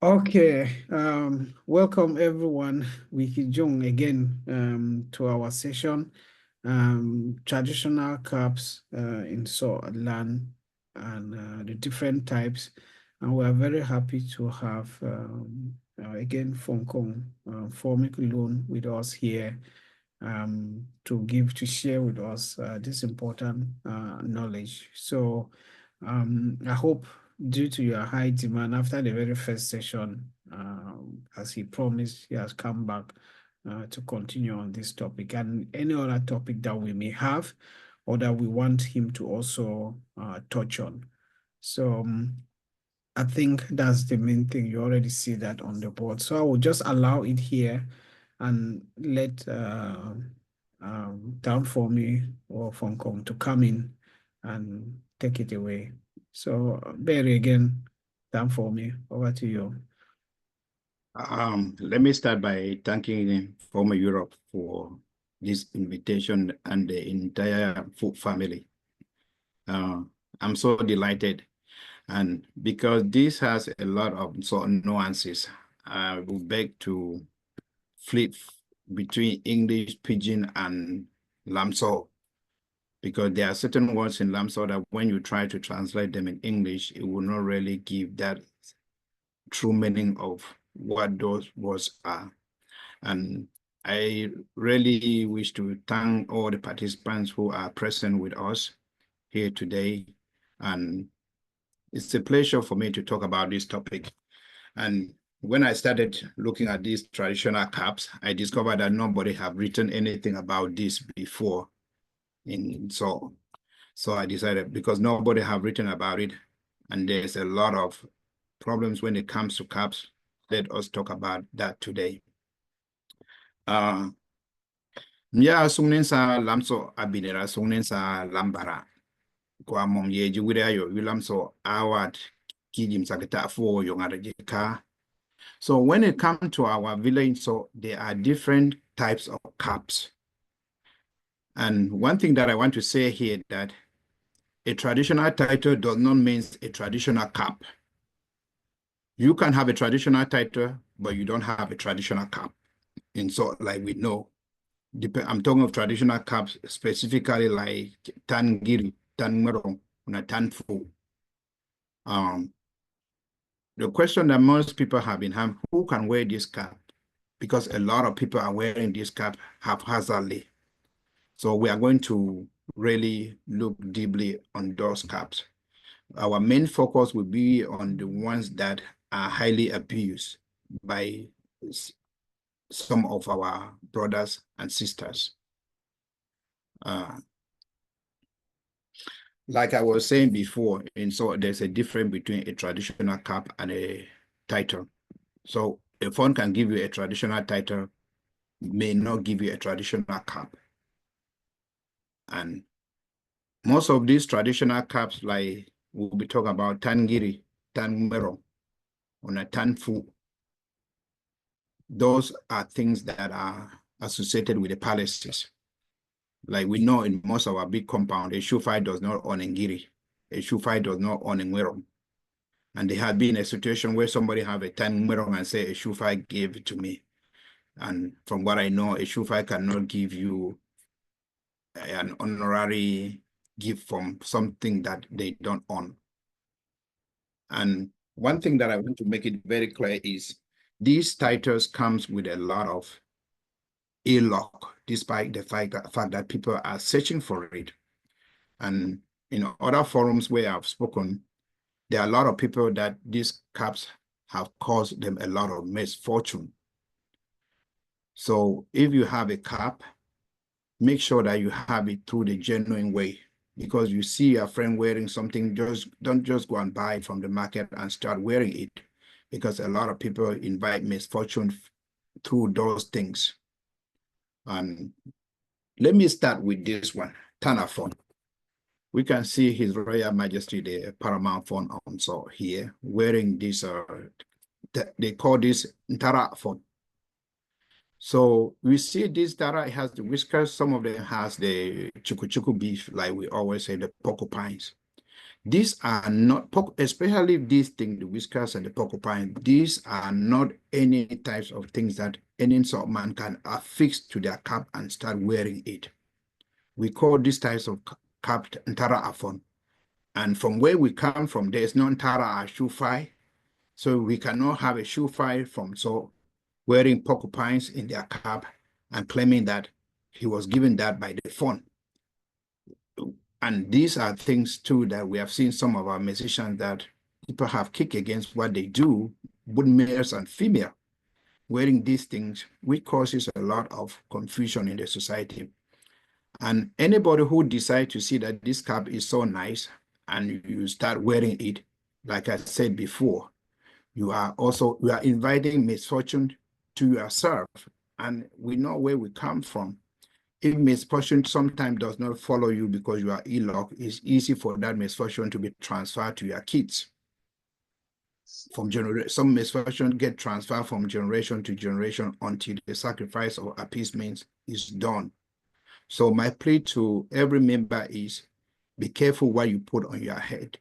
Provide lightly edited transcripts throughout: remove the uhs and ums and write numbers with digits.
Okay, welcome everyone. Wiki Jung again to our session, traditional cups in land and the different types. And we are very happy to have again Fon Kong, Mfoome Kiluun with us here to share with us this important knowledge. So I hope due to your high demand after the very first session, as he promised, he has come back to continue on this topic and any other topic that we may have or that we want him to also touch on. So I think that's the main thing. You already see that on the board. So I will just allow it here and let Taa Mfoome or Fon Kong to come in and take it away. So Barry again, Taa Mfoome, over to you. Let me start by thanking Former Europe for this invitation and the entire food family. I'm so delighted. And because this has a lot of nuances, I will beg to flip between English Pidgin and Lamso, because there are certain words in Lamso that when you try to translate them in English, it will not really give that true meaning of what those words are. And I really wish to thank all the participants who are present with us here today. And it's a pleasure for me to talk about this topic. And when I started looking at these traditional caps, I discovered that nobody have written anything about this before. So I decided, because nobody have written about it, and there's a lot of problems when it comes to caps, let us talk about that today. Mya sungnensa lamso abinera sungnensa lambara. Kwa mom yeji widayo wilamso awat kijim sakata fo yongara jika. So when it comes to our village, so there are different types of caps. And one thing that I want to say here that a traditional title does not mean a traditional cap. You can have a traditional title, but you don't have a traditional cap. And so, like we know, I'm talking of traditional caps, specifically like Tangiri, Tanmerong, and Tanfu. The question that most people have been having, who can wear this cap? Because a lot of people are wearing this cap haphazardly. So we are going to really look deeply on those caps. Our main focus will be on the ones that are highly abused by some of our brothers and sisters. Like I was saying before, and so there's a difference between a traditional cap and a title. So a phone can give you a traditional title, may not give you a traditional cap. And most of these traditional caps, like we'll be talking about Tangiri, Tanmero, or a Tanfu, those are things that are associated with the palaces. Like we know in most of our big compound, a Shufai does not own Ngiri, a Shufai does not own Ngwero. And there had been a situation where somebody have a Ngwero and say, a Shufai gave it to me. And from what I know, a Shufai cannot give you an honorary gift from something that they don't own. And one thing that I want to make it very clear is these titles comes with a lot of ill luck, despite the fact that people are searching for it. And in other forums where I've spoken, there are a lot of people that these caps have caused them a lot of misfortune. So if you have a cap, make sure that you have it through the genuine way, because you see a friend wearing something, don't just go and buy it from the market and start wearing it, because a lot of people invite misfortune through those things. And let me start with this one, Tanafon. We can see His Royal Majesty, the Paramount Fon also here, wearing this, they call this Ntara Fon. So we see this Tara, it has the whiskers, some of them has the chuku chuku beef, like we always say, the porcupines. These are not, especially these things, the whiskers and the porcupine, these are not any types of things that any sort of man can affix to their cap and start wearing it. We call these types of cap Ntara Afon. And from where we come from, there is no Ntara Shufai. So we cannot have a Shufai from so wearing porcupines in their cap and claiming that he was given that by the Fon. And these are things too that we have seen some of our musicians that people have kicked against what they do, both males and female, wearing these things, which causes a lot of confusion in the society. And anybody who decides to see that this cap is so nice and you start wearing it, like I said before, you are inviting misfortune to yourself. And we know where we come from. If misfortune sometimes does not follow you because you are ill luck, it's easy for that misfortune to be transferred to your kids. Some misfortune get transferred from generation to generation until the sacrifice or appeasement is done. So my plea to every member is be careful what you put on your head,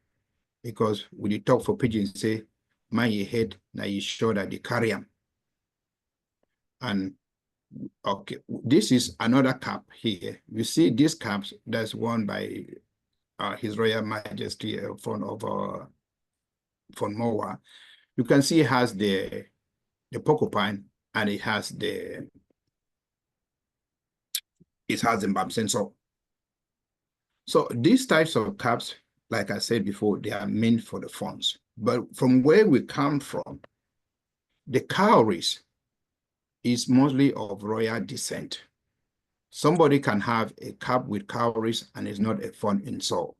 because when you talk for pigeons, say, mind your head, now you sure that they carry them. And okay, this is another cap here. You see this cap that's worn by His Royal Majesty Fon Moa. You can see it has the porcupine and it has the Mbamsen. So these types of caps, like I said before, they are meant for the Fons. But from where we come from, the cowries is mostly of royal descent. Somebody can have a cap with cowries and is not a Fon in Seoul.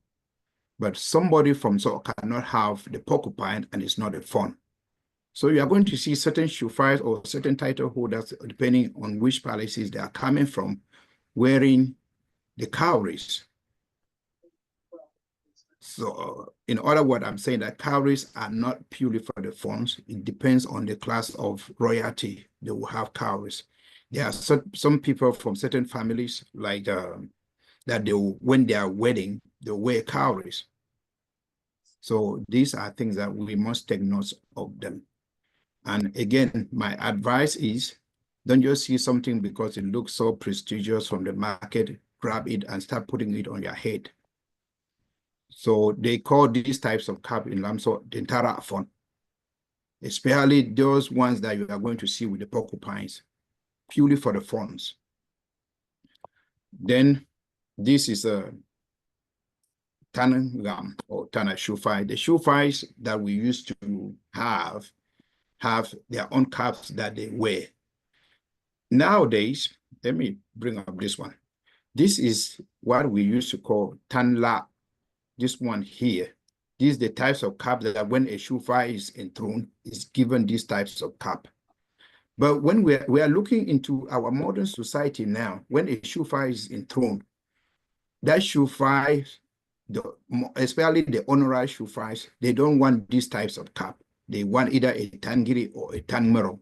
But somebody from Seoul cannot have the porcupine and is not a Fon. So you are going to see certain shufais or certain title holders, depending on which palaces they are coming from, wearing the cowries. So in other words, I'm saying that cowries are not purely for the Fons. It depends on the class of royalty they will have cowries. There are some people from certain families like that when they are wedding, they wear cowries. So these are things that we must take note of them. And again, my advice is don't just see something because it looks so prestigious from the market, grab it and start putting it on your head. So they call these types of cap in Lamso the Ntara Afon, especially those ones that you are going to see with the porcupines, purely for the Fons. Then this is a Tanangam or Tana Shufai. The Shufais that we used to have their own caps that they wear. Nowadays, let me bring up this one. This is what we used to call Tanla. This one here. These are the types of cap that when a Shufai is enthroned, is given these types of cap. But when we are looking into our modern society now, when a Shufai is enthroned, that Shufai, especially the honorary Shufais, they don't want these types of cap. They want either a Tangiri or a Tangmerong.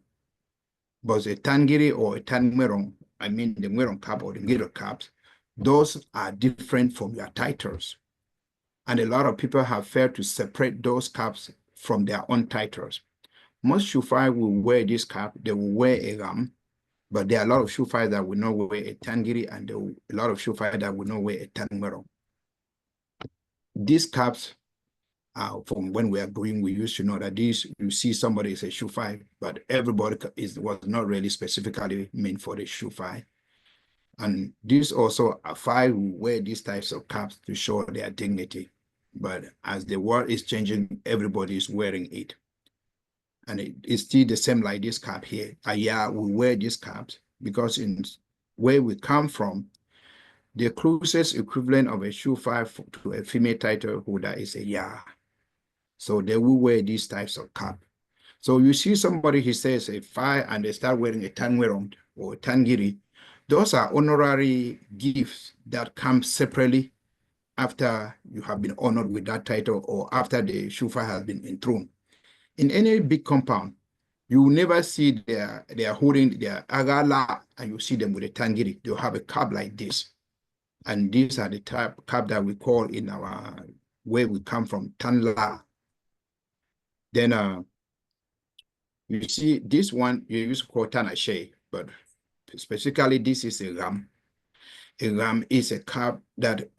But a Tangiri or a Tangmerong, I mean the Merong cap or the Ngiro caps, those are different from your titles. And a lot of people have failed to separate those caps from their own titles. Most Shufai will wear this cap, they will wear a ram, but there are a lot of Shufai that will not wear a Tangiri and a lot of Shufai that will not wear a Tangmerong. These caps, from when we are growing, we used to know that these, you see somebody is a Shufai, but everybody was not really specifically meant for the Shufai. And these also are five who wear these types of caps to show their dignity. But as the world is changing, everybody is wearing it. And it's still the same like this cap here. Yeah, we wear these caps because in where we come from, the closest equivalent of a Shufai to a female title holder is a ya. So they will wear these types of cap. So you see somebody, he says a Fai and they start wearing a Tangwerong or a Tangiri. Those are honorary gifts that come separately after you have been honored with that title or after the Shufai has been enthroned. In any big compound, you will never see they are holding their agala and you see them with a Tangiri. They'll have a cap like this. And these are the type cap that we call in our where we come from, Tanla. Then you see this one, you use called Tanashe, but specifically this is a ram. A ram is a calf that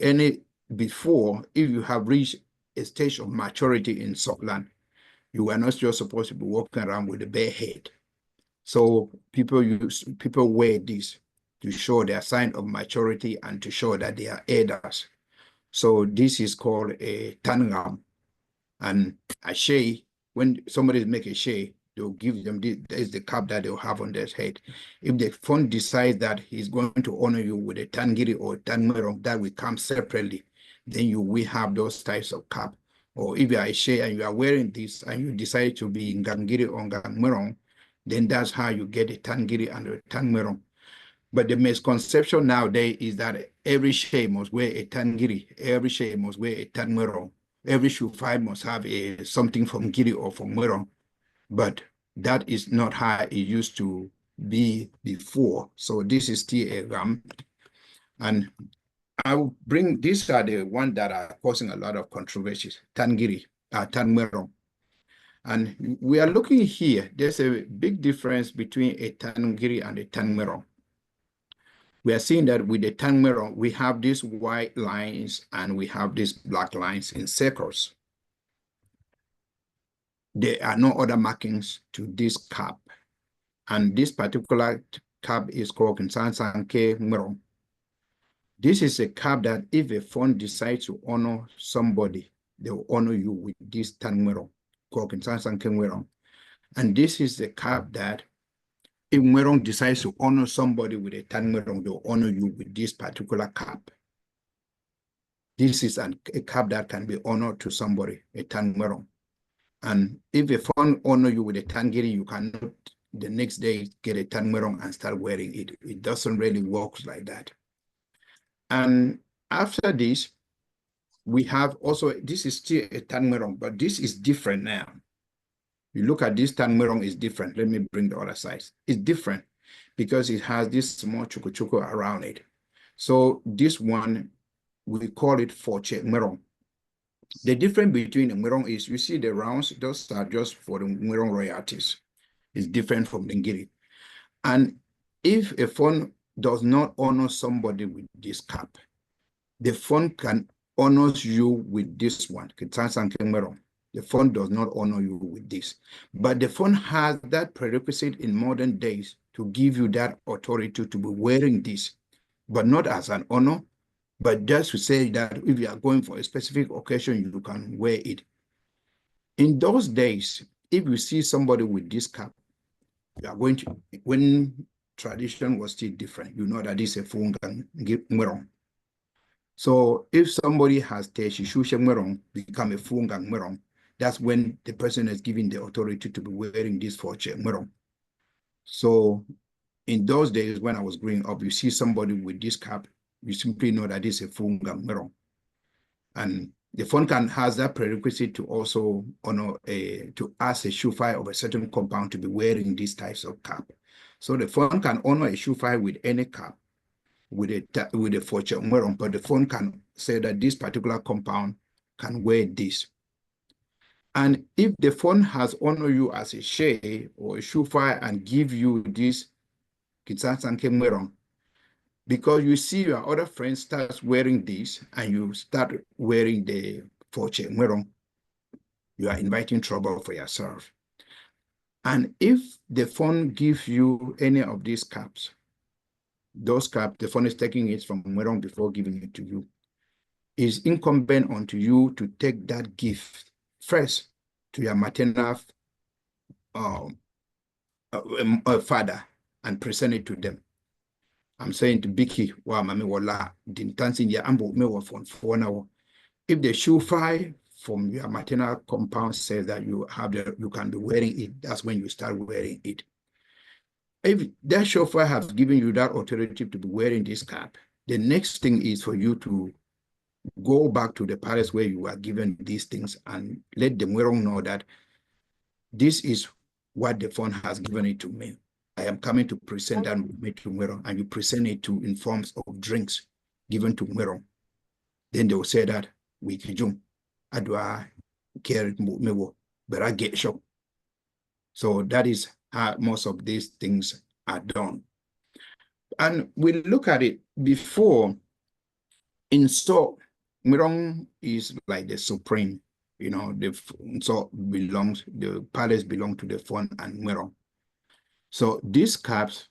before, if you have reached a stage of maturity in Southland, you are not just supposed to be walking around with a bare head. So people wear this to show their sign of maturity and to show that they are elders. So this is called a tangam. And a shay, when somebody make a shay, they'll give them this is the cap that they'll have on their head. If the fund decides that he's going to honor you with a tangiri or tangmerong that will come separately, then we have those types of cap. Or if you are a shay and you are wearing this and you decide to be in Gangiri or Gangmerong, then that's how you get a tangiri and a tangmerong. But the misconception nowadays is that every shay must wear a tangiri, every shay must wear a tangmerong, every shufai must have something from giri or from merong. But that is not how it used to be before. So this is still a ram. And I will bring, these are the ones that are causing a lot of controversies, tangiri, tangmerong. And we are looking here, there's a big difference between a tangiri and a tangmerong. We are seeing that with the tangmerong, we have these white lines and we have these black lines in circles. There are no other markings to this cap. And this particular cap is called Kinsansanke Merong. This is a cap that if a fund decides to honor somebody, they will honor you with this tangmerong called Kinsansanke Merong. And this is the cap that if Merong decides to honor somebody with a tangmerong, they'll honor you with this particular cap. This is a cap that can be honored to somebody, a tangmerong. And if a fund honor you with a tangiri, you cannot the next day get a tangmerong and start wearing it. It doesn't really work like that. And after this, we have also, this is still a tangmerong, but this is different now. You look at this tangmerong is different. Let me bring the other side. It's different because it has this small chuku around it. So this one, we call it Forche Merong. The difference between the Merong is, you see the rounds, those are just for the Merong royalties. It's different from the Ngiri. And if a fund does not honor somebody with this cap, the fund can honor you with this one, the fund does not honor you with this. But the fund has that prerequisite in modern days to give you that authority to be wearing this, but not as an honor, but just to say that if you are going for a specific occasion, you can wear it. In those days, if you see somebody with this cap, you are going to, when tradition was still different, you know that this is a fungang merong. So if somebody has Teshishusha merong, become a fungang merong, that's when the person is given the authority to be wearing this forche merong. So in those days when I was growing up, you see somebody with this cap, you simply know that this is a fungang merong. And the Fonkan has that prerequisite to also honor to ask a shufai of a certain compound to be wearing these types of cap. So the Fon can honor a shufai with any cap, with a fortune merong, but the Fon can say that this particular compound can wear this. And if the Fon has honored you as a shey or a shufai and give you this kitsansanke merong, because you see your other friends start wearing this and you start wearing the forche merong, you are inviting trouble for yourself. And if the fund gives you any of these caps, those caps, the fund is taking it from merong before giving it to you. It's incumbent on you to take that gift first to your maternal father and present it to them. I'm saying to Biki, wa mami wala dintansin ya ambo me wa for now. If the shufai from your maternal compound says that you can be wearing it, that's when you start wearing it. If that shofar has given you that authority to be wearing this cap, the next thing is for you to go back to the palace where you are given these things and let the Mwerong know that this is what the fund has given it to me. I am coming to present that to Mwerong, and you present it in forms of drinks given to Mwerong. Then they will say that we kijum. adwa care mewo, but I get shock. So that is how most of these things are done. And we look at it before. In so, Mirong is like the supreme, the palace belong to the Fon and Mirong. So these caps,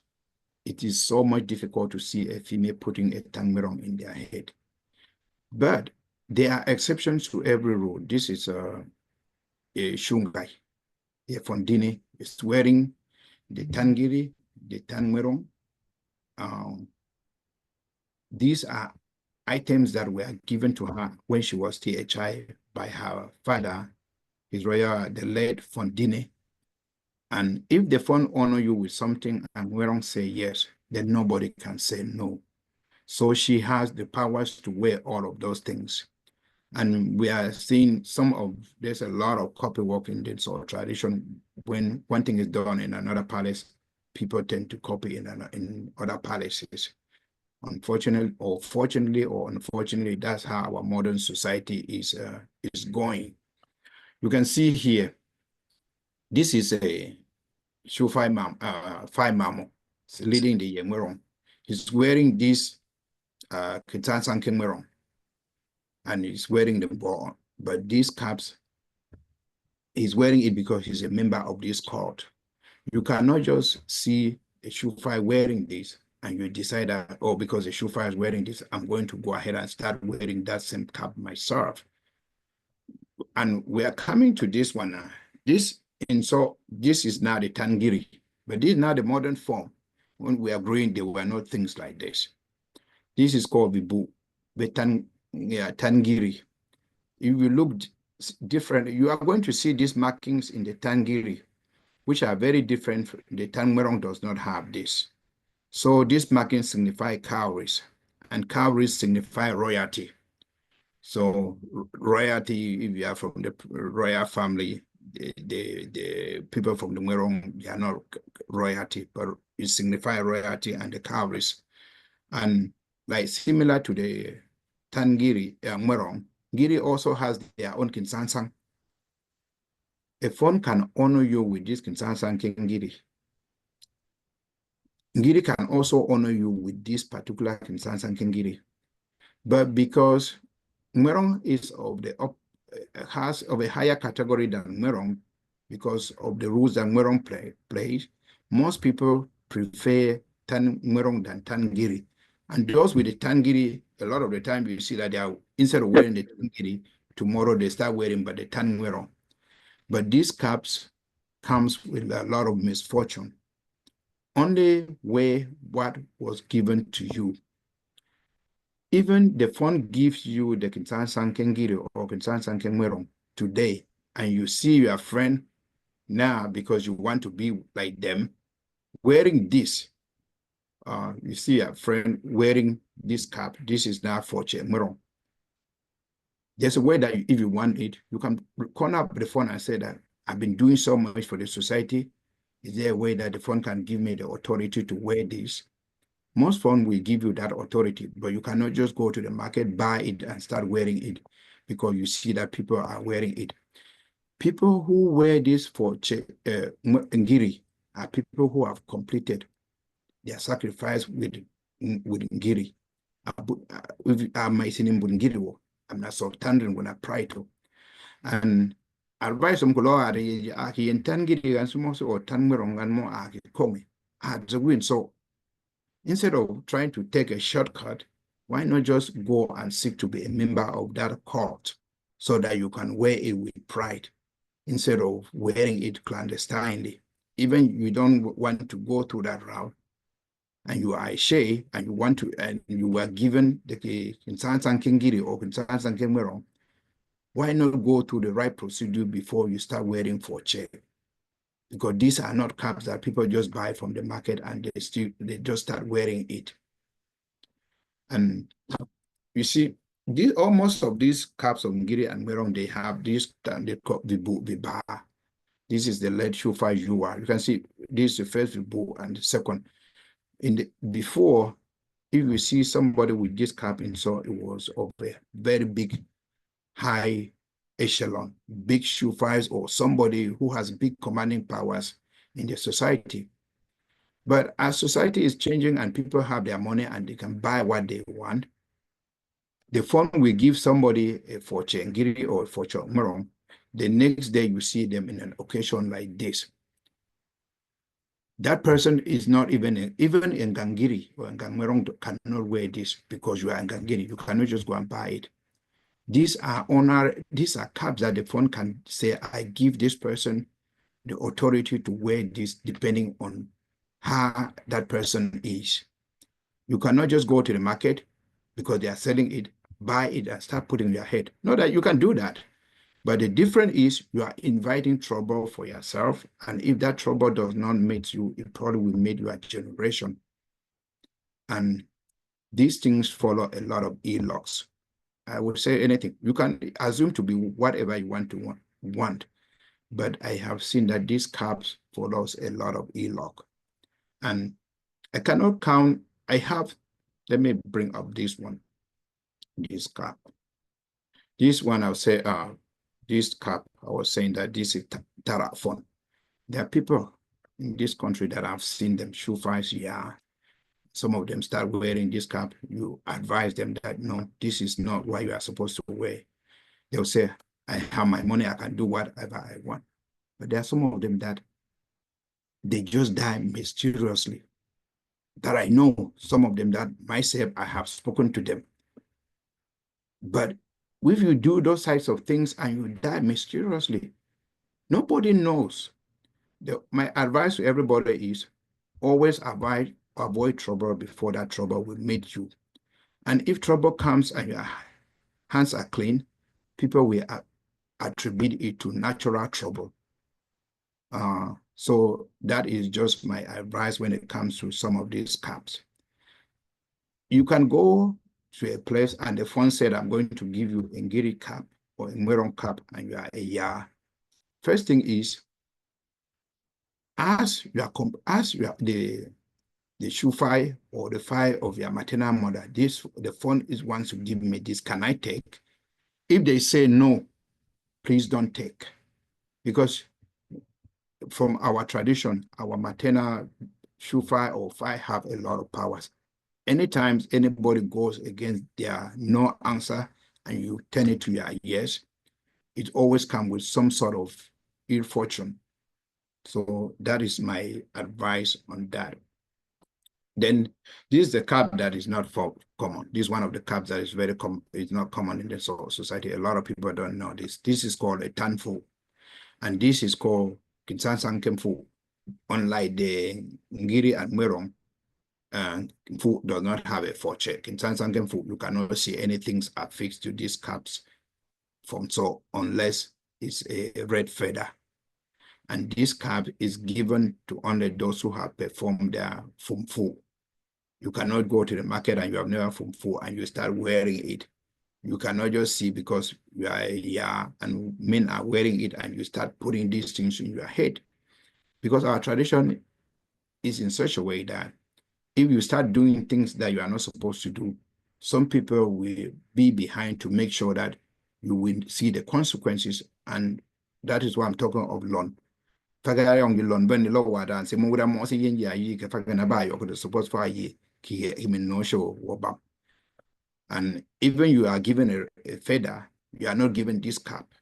it is so much difficult to see a female putting a tang Mirong in their head. But there are exceptions to every rule. This is a Shungai, a Fondini is wearing the Tangiri, the Tang Mirong. These are items that were given to her when she was still a child by her father, His Royal, the late Fondine. And if the Fon honor you with something and Werong say yes, then nobody can say no. So she has the powers to wear all of those things. And we are seeing there's a lot of copy work in this or tradition. When one thing is done in another palace, people tend to copy in other palaces. Unfortunately, or fortunately, or unfortunately, that's how our modern society is going. You can see here, this is a Shufai Mamo leading the Yemerong. He's wearing this Kitansan Kemerong, and he's wearing the ball. But these caps, he's wearing it because he's a member of this court. You cannot just see a Shufai wearing this and you decide that, oh, because the Shufai is wearing this, I'm going to go ahead and start wearing that same cap myself. And we are coming to this one now. This is now the Tangiri, but this is now the modern form. When we are growing, there were not things like this. This is called Vibu, Tangiri. If you look different, you are going to see these markings in the Tangiri, which are very different. The Tangmerong does not have this. So these markings signify cowries, and cowries signify royalty. So royalty, if you are from the royal family, the people from the Merong, they are not royalty, but it signifies royalty and the cowries. And like similar to the Tangiri, Merong, Giri also has their own kinsansang. A phone can honor you with this kinsansang Ngiri. Ngiri can also honor you with this particular kinsansang Ngiri. But because Merong is has of a higher category than Merong, because of the rules that Merong plays, most people prefer Merong than Tangiri. And those with the Tangiri, a lot of the time you see that they are, instead of wearing the Tangiri, tomorrow they start wearing but the Tan Merong. But these caps comes with a lot of misfortune. Only wear what was given to you. Even the fund gives you the Kinsan Sankengiri or Kinsan Sankengmerong today, and you see your friend now because you want to be like them, wearing this. You see a friend wearing this cap. This is now for Chemmerong. There's a way that if you want it, you can call up the phone and say that I've been doing so much for the society. Is there a way that the phone can give me the authority to wear this? Most phone will give you that authority, but you cannot just go to the market, buy it, and start wearing it because you see that people are wearing it. People who wear this for Ngiri are people who have completed their sacrifice with Ngiri. I'm not so tandem when I pray to. And advice them kolo aki entangiri and some or tanmerong and more aki kongi. Had the win. So instead of trying to take a shortcut, why not just go and seek to be a member of that court so that you can wear it with pride instead of wearing it clandestinely? Even you don't want to go through that route and you are a Shea and you want to, and you were given the Kinsan Kingiri or Kinsan Kingmerong, why not go through the right procedure before you start wearing for check? Because these are not caps that people just buy from the market and they just start wearing it. And you see, most of these caps of Ngiri and Merong, they have this, they call the bar. This is the lead Shufa Yua. You can see this is the first Vibu and the second. Before, if you see somebody with this cap in, so it was of a very big, high echelon, big shufais, or somebody who has big commanding powers in the society. But as society is changing and people have their money and they can buy what they want, the phone will give somebody a fortune ngiri or fortune morong. The next day you see them in an occasion like this. That person is not even in Ngangiri or Ngangmerong cannot wear this because you are Ngangiri. You cannot just go and buy it. These are caps that the phone can say, I give this person the authority to wear this depending on how that person is. You cannot just go to the market because they are selling it, buy it and start putting in your head. Not that you can do that. But the difference is you are inviting trouble for yourself. And if that trouble does not meet you, it probably will meet your generation. And these things follow a lot of e-locks. I would say anything. You can assume to be whatever you want to want. But I have seen that these caps follows a lot of e-lock. And I cannot count. Let me bring up this one, this cap. This one I'll say, this cap, I was saying that this is Taa Mfoome. There are people in this country that I've seen them shoe fives, yeah. Some of them start wearing this cap. You advise them that, no, this is not what you are supposed to wear. They'll say, I have my money, I can do whatever I want. But there are some of them that they just die mysteriously. That I know, some of them that myself, I have spoken to them. But if you do those types of things and you die mysteriously, nobody knows. My advice to everybody is always avoid trouble before that trouble will meet you. And if trouble comes and your hands are clean, people will attribute it to natural trouble. So that is just my advice when it comes to some of these caps. You can go to a place and the phone said, I'm going to give you a ngiri cap or a Mwerong cap, and you are a ya. First thing is, as you are the shufai or the file of your maternal mother, the phone is wants to give me this, can I take? If they say no, please don't take. Because from our tradition, our maternal shufai or file have a lot of powers. Anytime anybody goes against their no answer and you turn it to your yes, it always comes with some sort of ill fortune. So that is my advice on that. Then this is the cap that is not common. This is one of the caps that is very common. It's not common in the society. A lot of people don't know this. This is called a tanfu, and this is called kinsan kemfu. Unlike the ngiri and mwerong, Fu does not have a fortune. In Tanzanian Fu, you cannot see anything affixed to these caps from so unless it's a red feather. And this cap is given to only those who have performed their Fum Fu. You cannot go to the market and you have never Fum Fu and you start wearing it. You cannot just see because you are and men are wearing it and you start putting these things in your head. Because our tradition is in such a way that if you start doing things that you are not supposed to do, some people will be behind to make sure that you will see the consequences. And that is why I'm talking of loan. And even you are given a feather, you are not given this cap.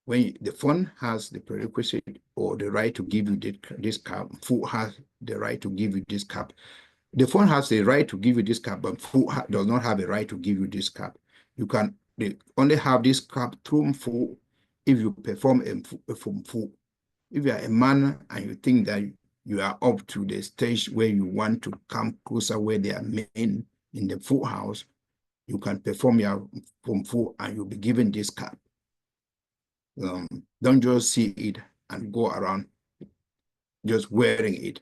When the fund has the prerequisite or the right to give you this cap, Fu has the right to give you this cap. The fund has the right to give you this cap, but Fu does not have a right to give you this cap. They only have this cap through Fu if you perform a Fu. If you are a man and you think that you are up to the stage where you want to come closer where they are men in the Fu house, you can perform your Fu and you'll be given this cap. Don't just see it and go around just wearing it.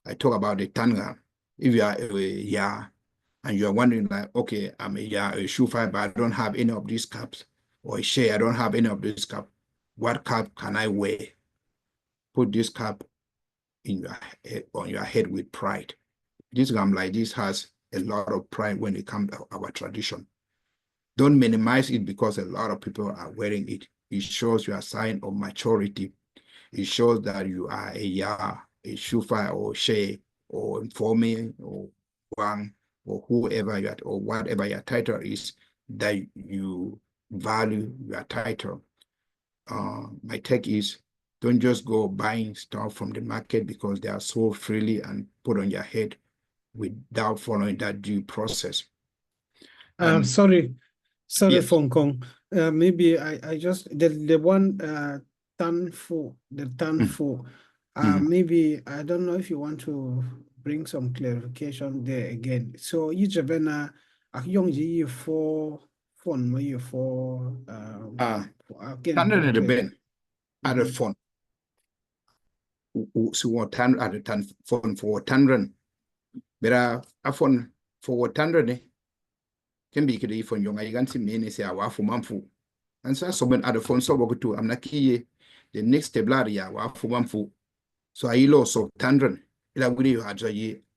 I talk about the tanga. If you are a and you are wondering like, okay, I'm a shoe five, but I don't have any of these caps, or a share, I don't have any of this cap. What cap can I wear? Put this cap in your head, on your head with pride. This gum like this has a lot of pride when it comes to our tradition. Don't minimize it because a lot of people are wearing it. It shows you a sign of maturity. It shows that you are a Shufa or She or Mfoome or Wang or whoever you are, or whatever your title is, that you value your title. My take is, don't just go buying stuff from the market because they are sold freely and put on your head without following that due process. And Sorry, yes, Fon Kong. Maybe I just the one the Taa Mfoome. Maybe I don't know if you want to bring some clarification there again. So you jabena young yi for phone mo you for again standard for at the clear. ben at the phone. So what tan at the tan phone for 100. But a phone for 100 can be kid phone young I can see me say a for manfu. And so when at the phone so go to I'm not key the next table ya wa for manfu. So I lost so 100. Ila gudi you had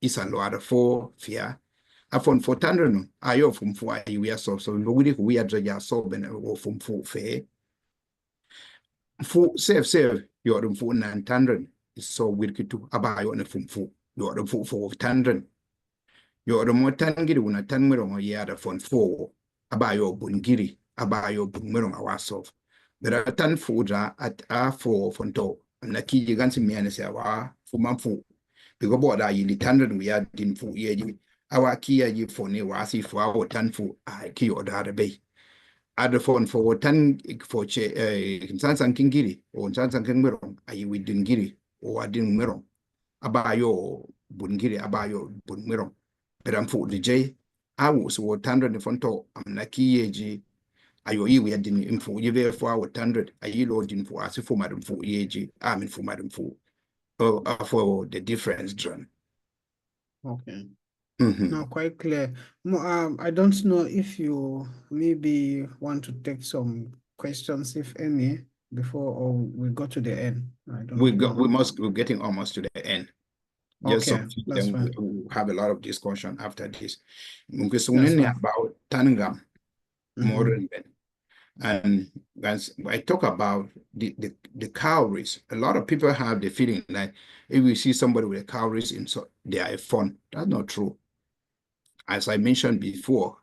is a lot for fear. A phone for 100 no ayo from for I we are so we are just so ben or from for fair. For save your phone 900 is so wicked to about your phone for your phone for 100. Your more tangiri una tangmerong yada phone for about your bungiri about your bungmerong awasof. There are tan food at a for fonto and the key gansi mianese awa for manfu. Because what are you 100 we had in for ye our key ye for ne wasi for our tan for I key or the bay. Add the phone for tan for Sansan Kingiri or Sansan Kingmerong, I we didn't giri or I didn't merong. Abayo Bungiri, Abayo Bunmerong. But I'm for the J. I was what 100 in front of I'm like ye. Ayo we had in info ye for our 100. I load in for us for Madam for ye. I'm in for Madam for the difference, John. Okay. Now, quite clear. I don't know if you maybe want to take some questions, if any, before or we go to the end. I don't know. We're getting almost to the end. Just Okay, some few, that's then fine. we'll have a lot of discussion after this. That's About Tangam, more fine. than and as I talk about the calories, a lot of people have the feeling that if we see somebody with a calories in so they are fun. That's not true. As I mentioned before,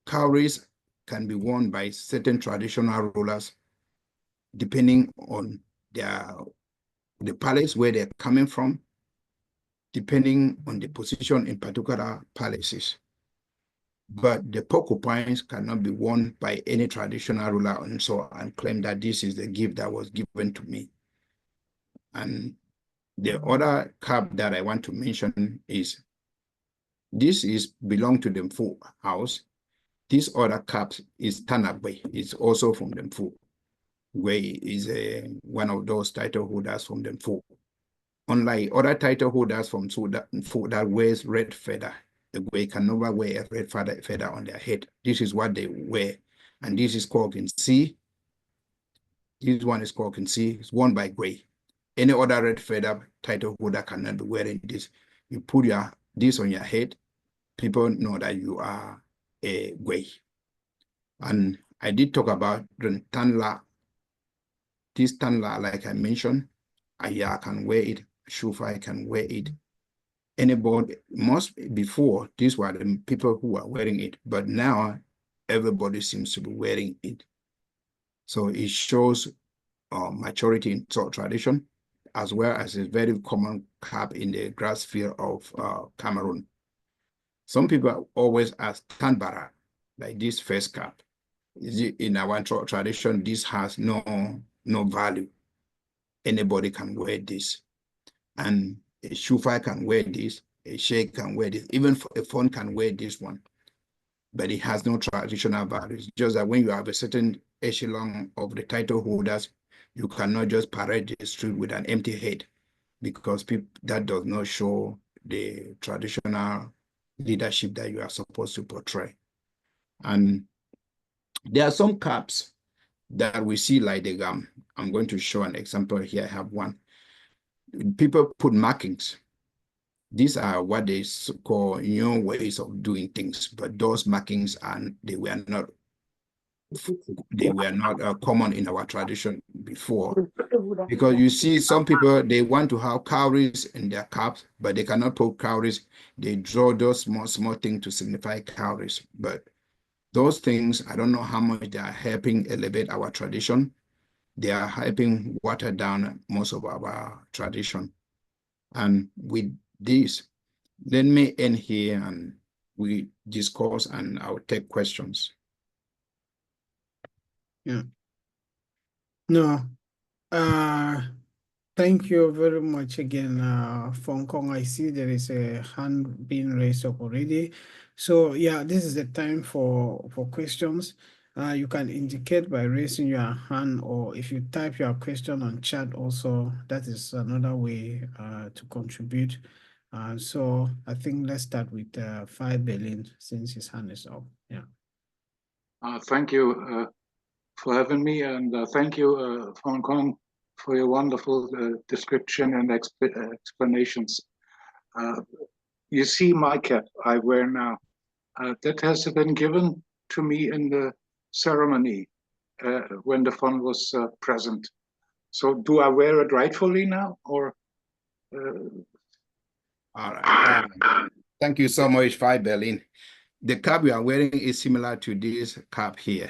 calories can be worn by certain traditional rulers depending on the palace where they're coming from, depending on the position in particular palaces. But the porcupines cannot be worn by any traditional ruler and so and claim that this is the gift that was given to me. And the other cap that I want to mention is this is belong to the Mfu house. This other cap is Tanagwe. It's also from the Mfu. Wei is one of those title holders from the Mfu. Unlike other title holders from Mfu that wears red feather, the Gwe can never wear a red feather on their head. This is what they wear. And this is called Kinsi. This one is called Kinsi. It's worn by Gwe. Any other red feather title holder cannot be wearing this. You put this on your head, people know that you are a Gwe. And I did talk about the Tanla. This Tanla, like I mentioned, Aya can wear it, Shufa can wear it. Anybody, most before, these were the people who were wearing it, but now everybody seems to be wearing it. So it shows maturity in tradition, as well as a very common cap in the grass field of Cameroon. Some people always ask Tanbara, like this first cap. In our tradition, this has no value. Anybody can wear this. And a Shufa can wear this, a Sheikh can wear this, even a Fon can wear this one. But it has no traditional value. It's just that when you have a certain echelon of the title holders, you cannot just parade the street with an empty head because that does not show the traditional leadership that you are supposed to portray. And there are some caps that we see like the gum. I'm going to show an example here. I have one. People put markings. These are what they call new ways of doing things, but those markings they were not they were not common in our tradition before. Because you see, some people, they want to have cowries in their caps, but they cannot put cowries. They draw those small things to signify cowries. But those things, I don't know how much they are helping elevate our tradition. They are helping water down most of our tradition. And with this, let me end here and we discuss and I'll take questions. Yeah. No. Thank you very much again, Fon Kong. I see there is a hand being raised up already. So yeah, this is the time for questions. You can indicate by raising your hand, or if you type your question on chat also, that is another way to contribute. So I think let's start with 5 billion since his hand is up. Yeah. Thank you for having me, and thank you, Fon Kong, for your wonderful description and explanations. You see my cap I wear now. That has been given to me in the ceremony when the Fon was present. So do I wear it rightfully now, or? All right. Thank you so much, 5 Berlin. The cap you are wearing is similar to this cap here.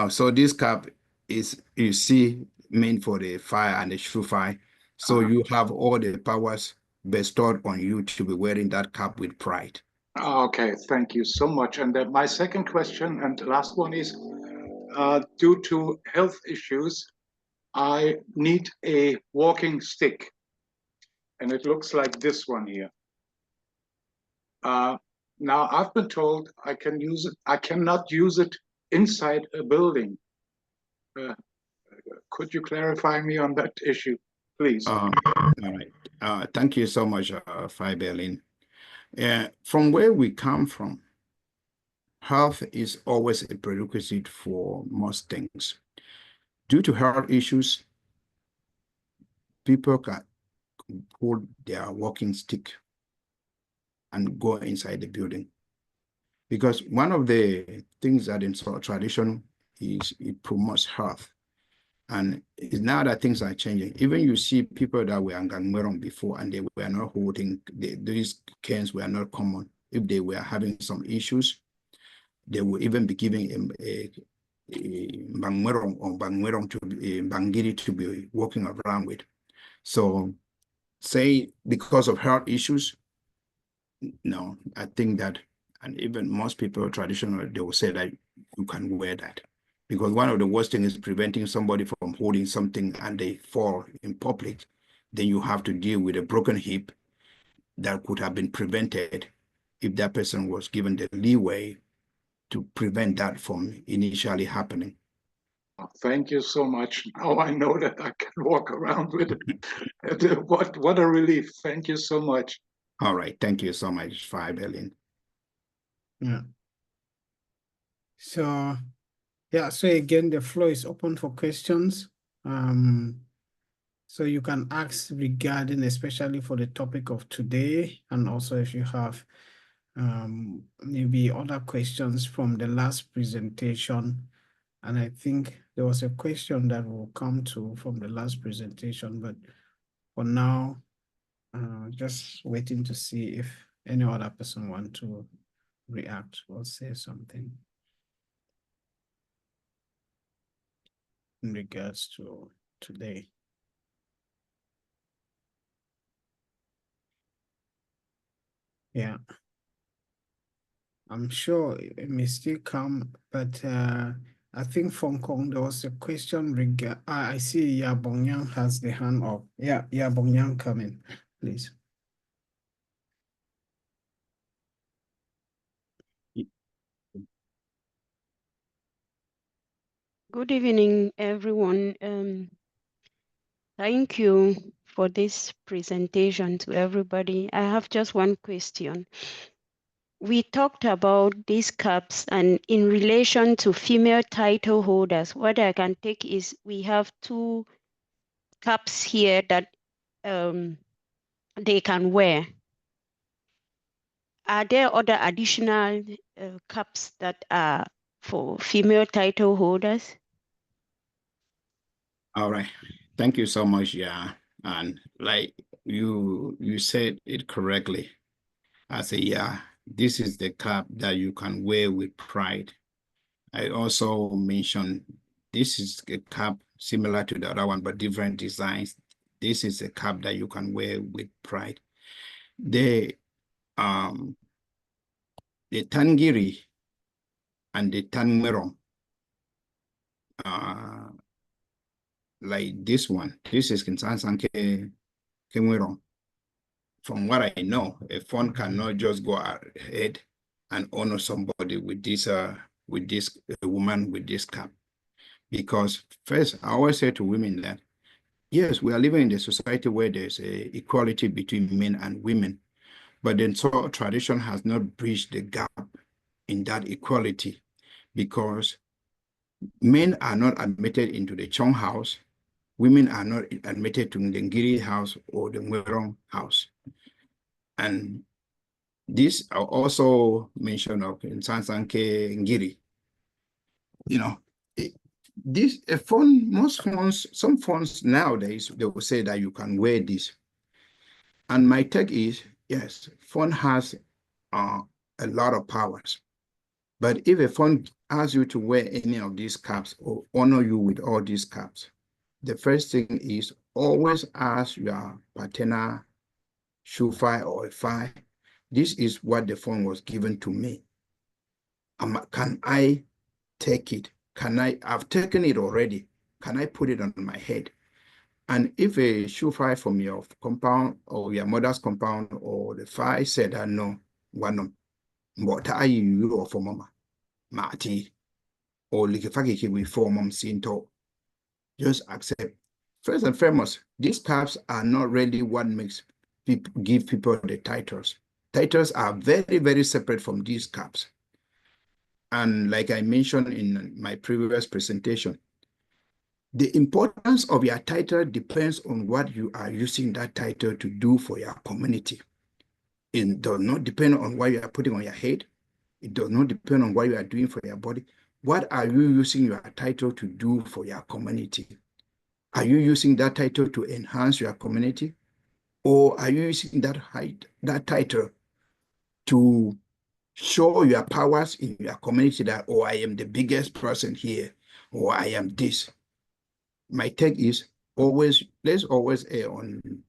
So this cap is, you see, meant for the fire and the true fire. So you have all the powers bestowed on you to be wearing that cap with pride. Okay, thank you so much. And my second question and last one is, due to health issues, I need a walking stick. And it looks like this one here. Now, I've been told I can use it. I cannot use it inside a building. Could you clarify me on that issue, please? All right. Thank you so much, Fai Berlin. From where we come from, health is always a prerequisite for most things. Due to health issues, people can hold their walking stick and go inside the building. Because one of the things that in tradition is it promotes health. And it's now that things are changing. Even you see people that were Ngangmerong before and they were not holding, these canes were not common. If they were having some issues, they will even be giving a Bangmerong or Bangmerong to be Bangiri to be walking around with. So say because of health issues, no, I think that, and even most people traditional, they will say that you can wear that. Because one of the worst things is preventing somebody from holding something and they fall in public. Then you have to deal with a broken hip that could have been prevented if that person was given the leeway to prevent that from initially happening. Thank you so much. Now I know that I can walk around with it. What a relief. Thank you so much. All right. Thank you so much, Fai Berlin. Yeah. So, yeah, so again, the floor is open for questions. So you can ask regarding, especially for the topic of today, and also if you have maybe other questions from the last presentation. And I think there was a question that will come to from the last presentation, but for now, just waiting to see if any other person want to react or say something in regards to today. Yeah, I'm sure it may still come, but I think Fon Kong, there was a question regard. I see Yabongyang has the hand up. Yeah, Yabongyang coming, please. Good evening, everyone. Thank you for this presentation to everybody. I have just one question. We talked about these caps, and in relation to female title holders, what I can take is we have two caps here that they can wear. Are there other additional caps that are for female title holders? All right. Thank you so much. Yeah. And like you said it correctly. I say, yeah, this is the cap that you can wear with pride. I also mentioned this is a cap similar to the other one, but different designs. This is a cap that you can wear with pride. The Tangiri and the Tangmerong, like this one, this is Kinsansanke Kemwerong. From what I know, a fund cannot just go ahead and honor somebody with this woman with this cap. Because first, I always say to women that, yes, we are living in a society where there's a equality between men and women, but then so tradition has not bridged the gap in that equality because men are not admitted into the Chong house, women are not admitted to the Ngiri house or the Mwerong house. And this I also mentioned of in Sansanke Ngiri. You know, some phones nowadays, they will say that you can wear this. And my take is, yes, phone has a lot of powers. But if a phone asks you to wear any of these caps or honor you with all these caps, the first thing is always ask your partner, Shufai or Ifai, this is what the phone was given to me. Can I take it? I've taken it already. Can I put it on my head? And if a Shufai from your compound or your mother's compound or the Fai said that no, one but are you or for mama, Mati, or Likifaki with for mom sinto, just accept. First and foremost, these caps are not really what makes people give people the titles. Titles are very, very separate from these caps. And like I mentioned in my previous presentation, the importance of your title depends on what you are using that title to do for your community. It does not depend on what you are putting on your head. It does not depend on what you are doing for your body. What are you using your title to do for your community? Are you using that title to enhance your community? Or are you using that title to show your powers in your community that, oh, I am the biggest person here, or I am this? My take is let's always err on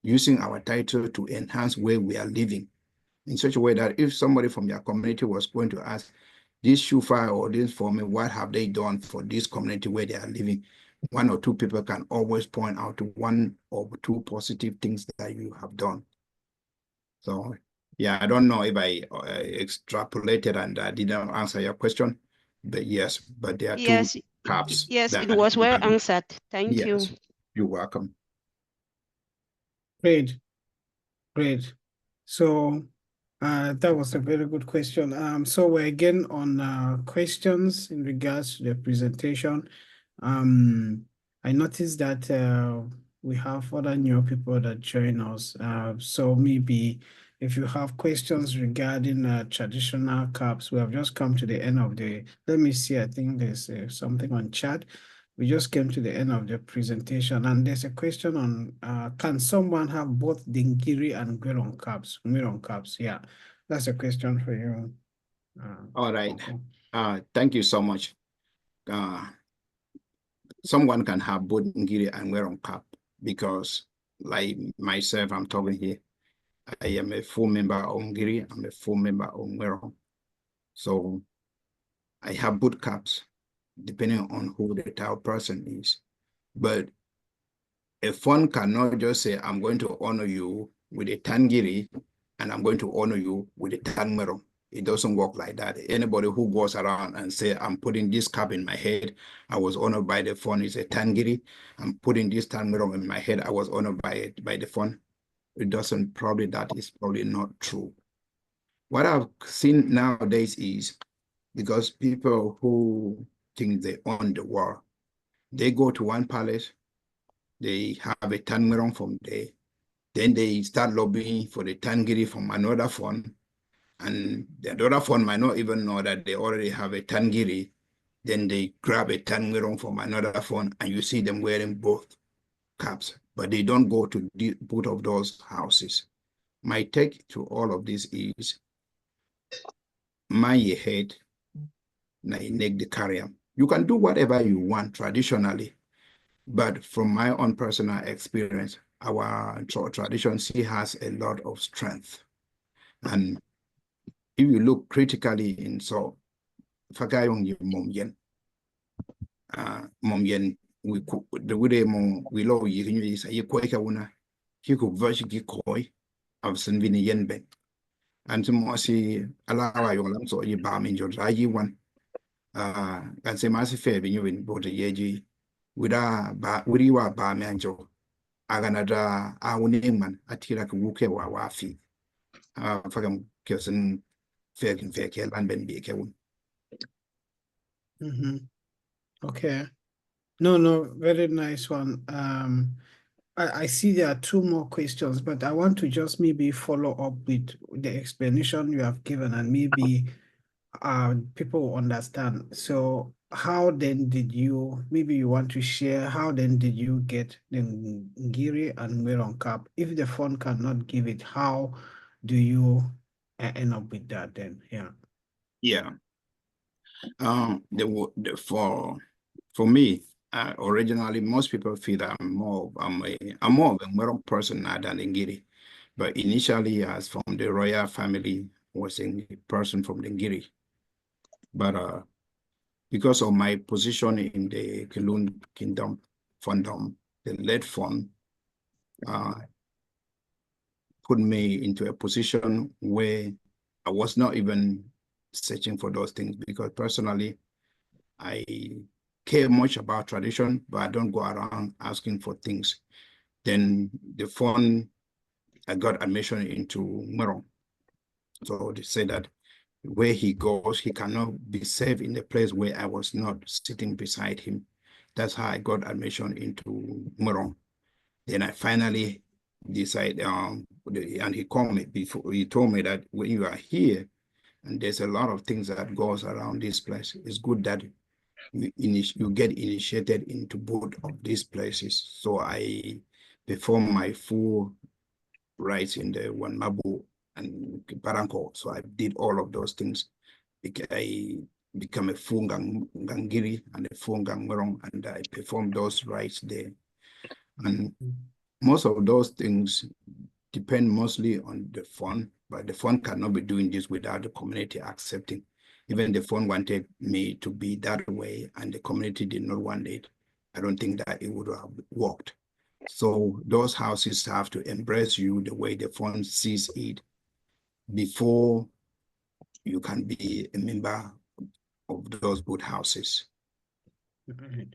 using our title to enhance where we are living in such a way that if somebody from your community was going to ask this Shufa or this Foreman, what have they done for this community where they are living? One or two people can always point out to one or two positive things that you have done. So, yeah, I don't know if I extrapolated and I didn't answer your question, but yes, but there are Yes, two caps. yes, it was well answered. Thank you. Yes, you're welcome. Great, great. So that was a very good question. So we're again on questions in regards to the presentation. I noticed that we have other new people that join us. So maybe if you have questions regarding traditional caps, we have just come to the end of let me see, I think there's something on chat. We just came to the end of the presentation and there's a question on, can someone have both Dingiri and Gwiron caps? Gwiron caps, yeah. That's a question for you. All right. Okay. Thank you so much. Someone can have both Ngiri and Gwiron cap because like myself, I'm talking here. I am a full member of Ngiri, I'm a full member of Gwiron. So I have both caps depending on who the type person is. But a fund cannot just say, I'm going to honor you with a Tangiri and I'm going to honor you with a Tangmero. It doesn't work like that. Anybody who goes around and say, I'm putting this cap in my head, I was honored by the fund, is a Tangiri. I'm putting this Tangmero in my head, I was honored by the fund. That is probably not true. What I've seen nowadays is because people who think they own the world, they go to one palace, they have a Tangmerong from there, then they start lobbying for the Tangiri from another fund, And the other phone might not even know that they already have a tangiri. Then they grab a tangirong from another phone, and you see them wearing both caps, but they don't go to both of those houses. My take to all of this is, my head, na neck the carrier. You can do whatever you want traditionally, but from my own personal experience, our tradition still has a lot of strength. And if you look critically in so, Fagayong mom yen, we the way we low you say you quake a winner, he could virtually koi of St. Vinny yen ben. And to more see allow your lamp so you balm in your dry one. Can say massive fair when you in both the yeji with you are bar manjo. Aganada, our name man, Atira Wuke wa wafi. Fagam Kirsten fair can fair care and ben be Okay. No, very nice one. I see there are two more questions, but I want to just maybe follow up with the explanation you have given, and maybe people will understand. So how then did you, maybe you want to share, how then did you get the Ngiri and Meron cap? If the fund cannot give it, how do you end up with that then? Yeah. Yeah. For me, originally most people feel I'm more of a Moron person than Ngiri. But initially, as from the royal family, was a person from the Ngiri. But because of my position in the Kiluun Kingdom Fondom, the late fund put me into a position where I was not even searching for those things, because personally, I care much about tradition, but I don't go around asking for things. Then the fund, I got admission into Merong. So they say that where he goes, he cannot be safe in the place where I was not sitting beside him. That's how I got admission into Merong. Then I finally decided, and he called me before, he told me that when you are here, and there's a lot of things that goes around this place, it's good that you get initiated into both of these places. So I perform my full rights in the Wanmabu and Paranko. So I did all of those things. I become a full Gangiri and a full Gangmerong, and I perform those rights there. And most of those things depend mostly on the fund, but the fund cannot be doing this without the community accepting. Even the fund wanted me to be that way, and the community did not want it. I don't think that it would have worked. So those houses have to embrace you the way the fund sees it before you can be a member of those both houses.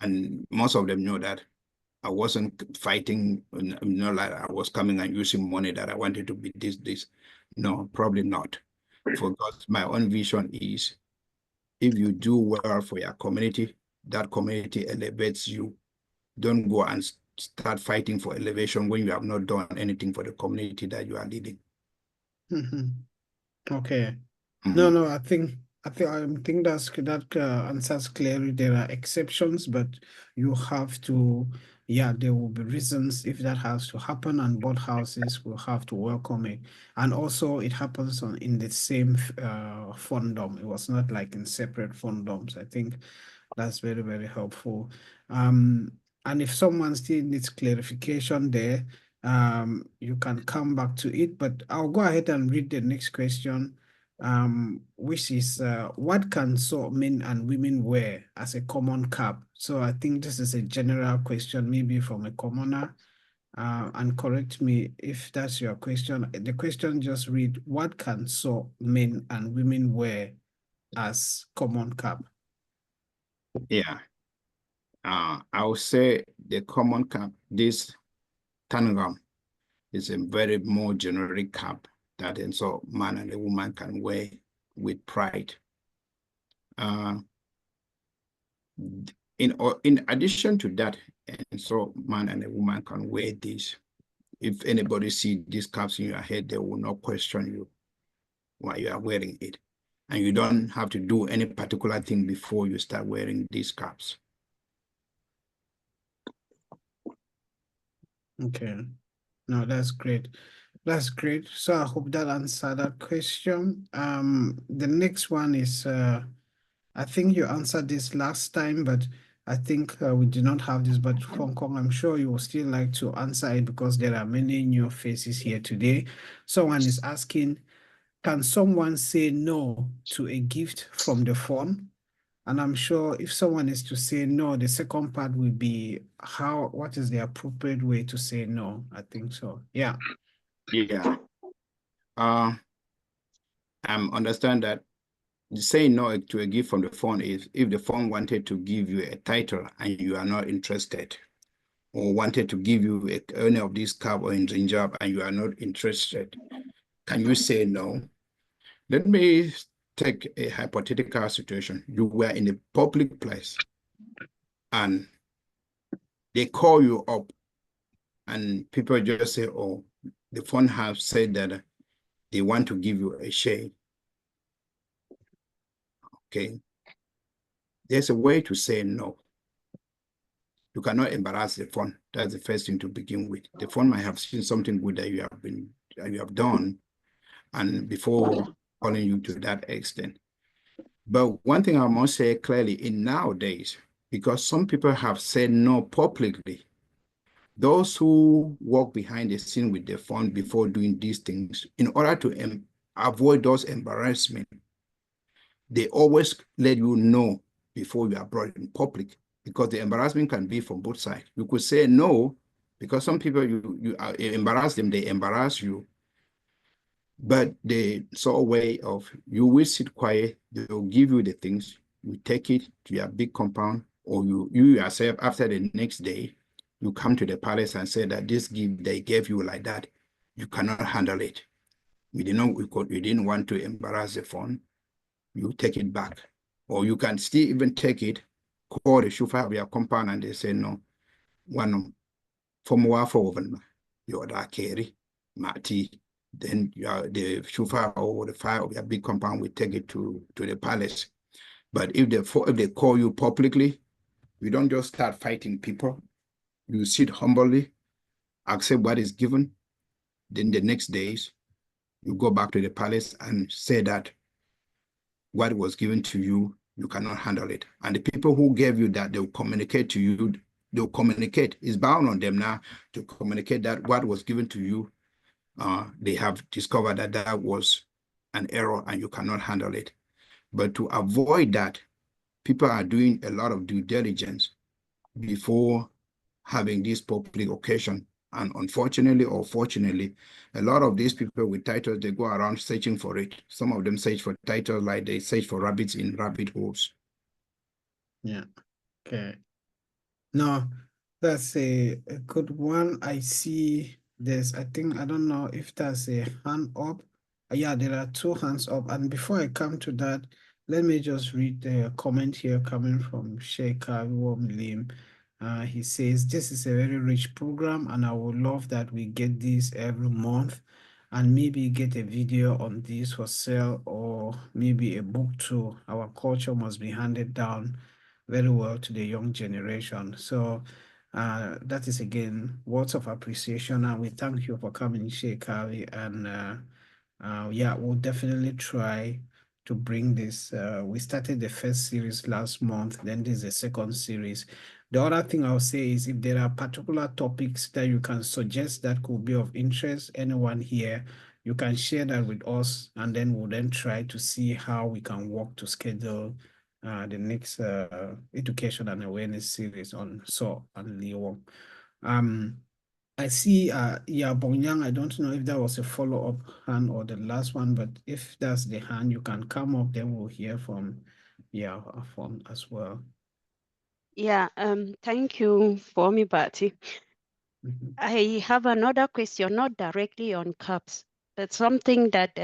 And most of them know that I wasn't fighting, not like I was coming and using money that I wanted to be this. No, probably not. Because my own vision is, if you do well for your community, that community elevates you. Don't go and start fighting for elevation when you have not done anything for the community that you are leading. Okay. No, I think that answers clearly. There are exceptions, but you have to, yeah, there will be reasons if that has to happen, and both houses will have to welcome it. And also it happens in the same fondom. It was not like in separate fondoms. I think that's very, very helpful. And if someone still needs clarification there, you can come back to it, but I'll go ahead and read the next question, which is what can so men and women wear as a common cap? So I think this is a general question, maybe from a commoner, and correct me if that's your question. The question just read, what can so men and women wear as common cap? Yeah. I would say the common cap, this tangam, is a very more generic cap that and so man and a woman can wear with pride. In addition to that, and so man and a woman can wear this. If anybody see these caps in your head, they will not question you. while you are wearing it. And you don't have to do any particular thing before you start wearing these caps. Okay. No, that's great. That's great. So I hope that answered that question. The next one is I think you answered this last time, but I think we did not have this. But Fon Kong, I'm sure you will still like to answer it because there are many new faces here today. Someone is asking, can someone say no to a gift from the phone? And I'm sure if someone is to say no, the second part will be what is the appropriate way to say no? I think so. Yeah. Yeah. I understand that saying no to a gift from the phone is if the phone wanted to give you a title and you are not interested, or wanted to give you any of these cab or engine job and you are not interested, can you say no? Let me take a hypothetical situation. You were in a public place and they call you up and people just say, oh, the phone have said that they want to give you a share. Okay. There's a way to say no. You cannot embarrass the phone. That's the first thing to begin with. The phone might have seen something good that you have done, and before calling you to that extent. But one thing I must say clearly in nowadays, because some people have said no publicly, those who walk behind the scene with their phone before doing these things, in order to avoid those embarrassment, they always let you know before you are brought in public, because the embarrassment can be from both sides. You could say no, because some people you embarrass them, they embarrass you. But they saw a way of, you will sit quiet, they'll give you the things, you take it to your big compound, or you yourself, after the next day, you come to the palace and say that this gift they gave you like that, you cannot handle it. We didn't want to embarrass the phone. You take it back. Or you can still even take it, call the shufa of your compound, and they say, no, one from Wafoven, you're that carry, Mati. Then the shufa or the fire of your big compound will take it to the palace. But if they call you publicly, you don't just start fighting people. You sit humbly, accept what is given. Then the next days, you go back to the palace and say that what was given to you, you cannot handle it. And the people who gave you that, they'll communicate to you. They'll communicate. It's bound on them now to communicate that what was given to you, they have discovered that that was an error and you cannot handle it. But to avoid that, people are doing a lot of due diligence before having this public occasion. And unfortunately or fortunately, a lot of these people with titles, they go around searching for it. Some of them search for titles like they search for rabbits in rabbit holes. Yeah. Okay. No, that's a good one. I see I think, I don't know if that's a hand up. Yeah, there are two hands up. And before I come to that, let me just read the comment here coming from Sheikh Liiwong. He says, this is a very rich program and I would love that we get this every month and maybe get a video on this for sale or maybe a book too. Our culture must be handed down very well to the young generation. So that is again words of appreciation, and we thank you for coming, Sheikh Ali. And yeah, we'll definitely try to bring this. We started the first series last month, then this is the second series. The other thing I'll say is if there are particular topics that you can suggest that could be of interest, anyone here, you can share that with us, and then we'll then try to see how we can work to schedule the next education and awareness series on So and Liiwong. I see yeah, Bongyang, I don't know if that was a follow-up hand or the last one, but if that's the hand, you can come up, then we'll hear from Fon as well. Yeah, thank you for me, Bati. Mhm. I have another question, not directly on cups, but something that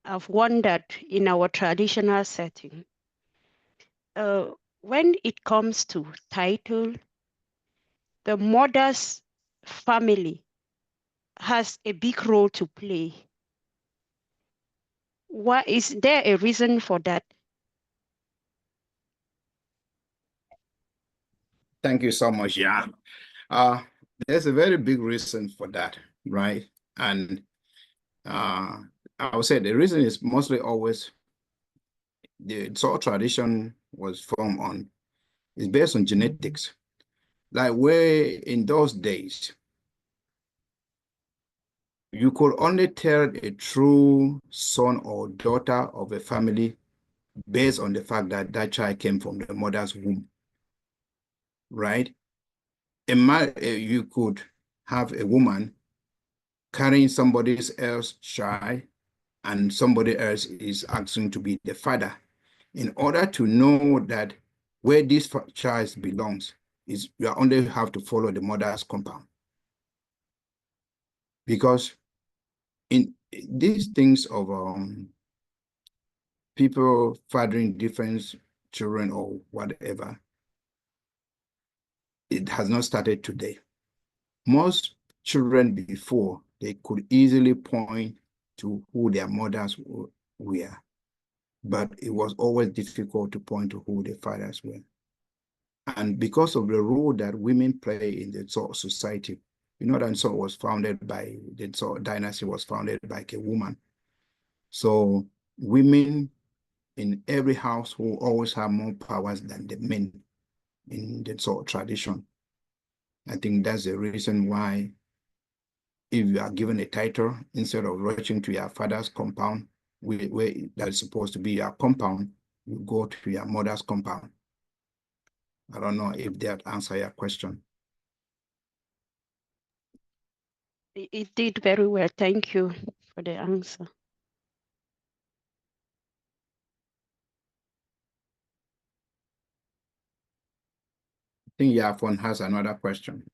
I've wondered in our traditional setting. When it comes to title, the mother's family has a big role to play. Why is there a reason for that? Thank you so much. Yeah. There's a very big reason for that, right? And I would say the reason is mostly always the Tsotso tradition was formed on, is based on genetics. Like where in those days, you could only tell a true son or daughter of a family based on the fact that that child came from the mother's womb, right? You could have a woman carrying somebody else's child and somebody else is asking to be the father. In order to know that where this child belongs, is you only have to follow the mother's compound. Because in these things of people fathering different children or whatever, it has not started today. Most children before, they could easily point to who their mothers were, but it was always difficult to point to who their fathers were. And because of the role that women play in the Tsotso society, you know that Tsotso was founded by, the Tsotso dynasty was founded by a woman. So women in every household always have more powers than the men in the Tsotso tradition. I think that's the reason why if you are given a title, instead of rushing to your father's compound, where that is supposed to be your compound, you go to your mother's compound. I don't know if that answers your question. It did very well. Thank you for the answer. I think Yafon has another question.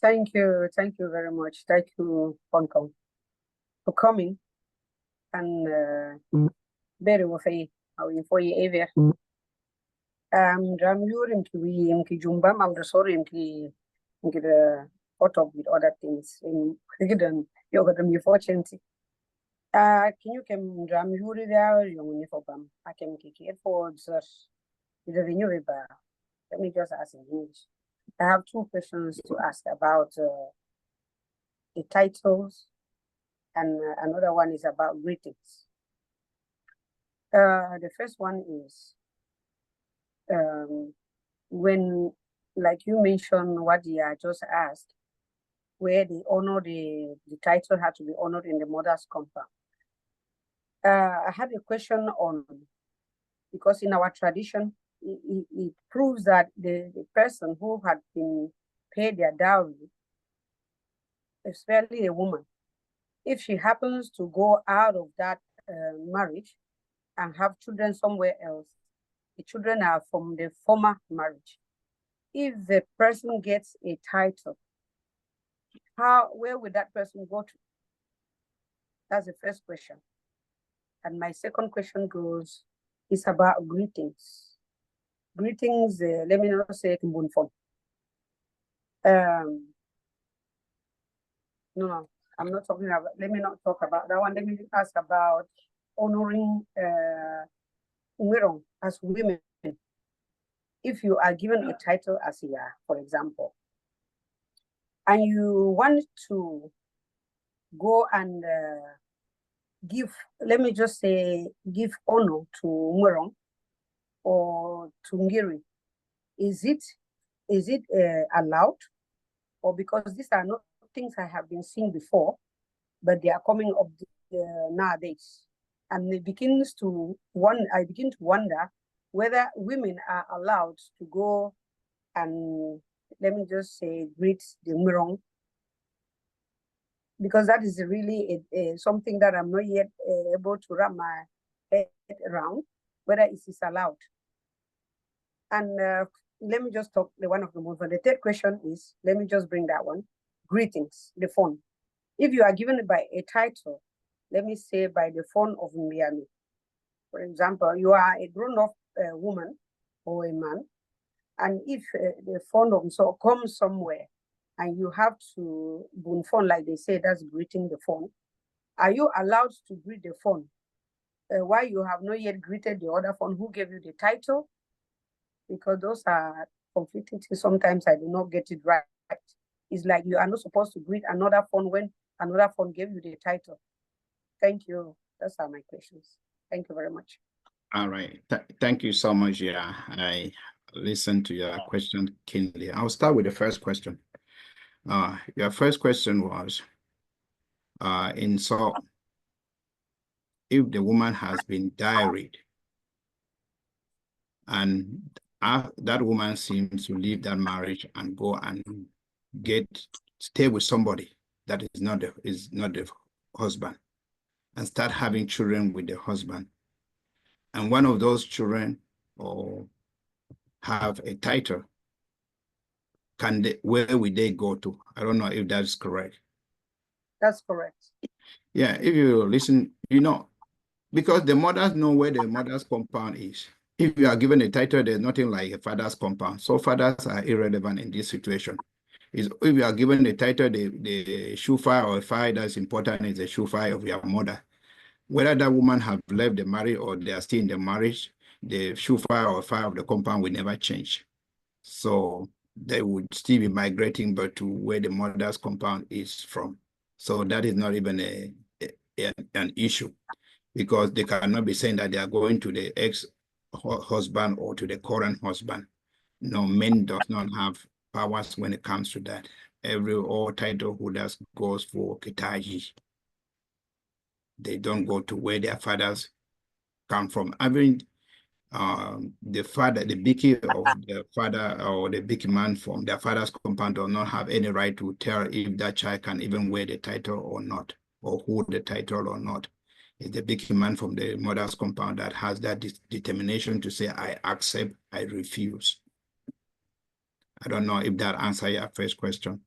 Thank you very much. Thank you, Fon Kong, for coming and very well how you for you ever. Dram yurim ki we ki jumba mam the sorry ki the hot up with other things in hidden yoga them you fortunate. Can you come dram yuri there you for bam? I can kick it for the renew. Let me just ask in English. I have two questions to ask about the titles, and another one is about greetings. The first one is when, like you mentioned, what you just asked, where they honor the title had to be honored in the mother's compound. I had a question on, because in our tradition, it proves that the person who had been paid their dowry, especially a woman, if she happens to go out of that marriage and have children somewhere else, the children are from the former marriage. If the person gets a title, where would that person go to? That's the first question. And my second question is about greetings. Greetings, let me not say Kimbun Fong. No, I'm not talking about, let me not talk about that one. Let me ask about honoring Ngwirong as women. If you are given a title as a, for example, and you want to go and give, let me just say, give honor to Ngwirong or to Ngiri, is it allowed? Or because these are not things I have been seeing before, but they are coming up nowadays. And I begin to wonder whether women are allowed to go and, let me just say, greet the Ngwirong, because that is really something that I'm not yet able to wrap my head around, whether it is allowed. And let me just talk the one of the movement. The third question is, let me just bring that one. Greetings, the phone. If you are given by a title, let me say by the phone of Miami. For example, you are a grown-up woman or a man, And if the phone also comes somewhere and you have to bun phone, like they say, that's greeting the phone, are you allowed to greet the phone while you have not yet greeted the other phone who gave you the title? Because those are conflicting things. Sometimes I do not get it right. It's like you are not supposed to greet another phone when another phone gave you the title. Thank you. Those are my questions. Thank you very much. All right. Thank you so much. Yeah, I listened to your question keenly. I'll start with the first question. Your first question was, so if the woman has been diaried and that woman seems to leave that marriage and go and stay with somebody that is not the husband and start having children with the husband, and one of those children or have a title, where would they go to? I don't know if that's correct. That's correct. Yeah, if you listen, because the mothers know where the mother's compound is. If you are given a title, there's nothing like a father's compound. So fathers are irrelevant in this situation. If you are given a title, the shoe file or file that's important is the shoe file of your mother. Whether that woman have left the marriage or they are still in the marriage, the shoe file or file of the compound will never change. So they would still be migrating back to where the mother's compound is from. So that is not even an issue, because they cannot be saying that they are going to the ex-husband or to the current husband. No, men does not have powers when it comes to that. All title holders goes for Kitaji. They don't go to where their fathers come from. I mean, the father, the Biki of the father or the Biki man from their father's compound does not have any right to tell if that child can even wear the title or not, or hold the title or not. It's the Biki man from the mother's compound that has that determination to say, I accept, I refuse. I don't know if that answers your first question.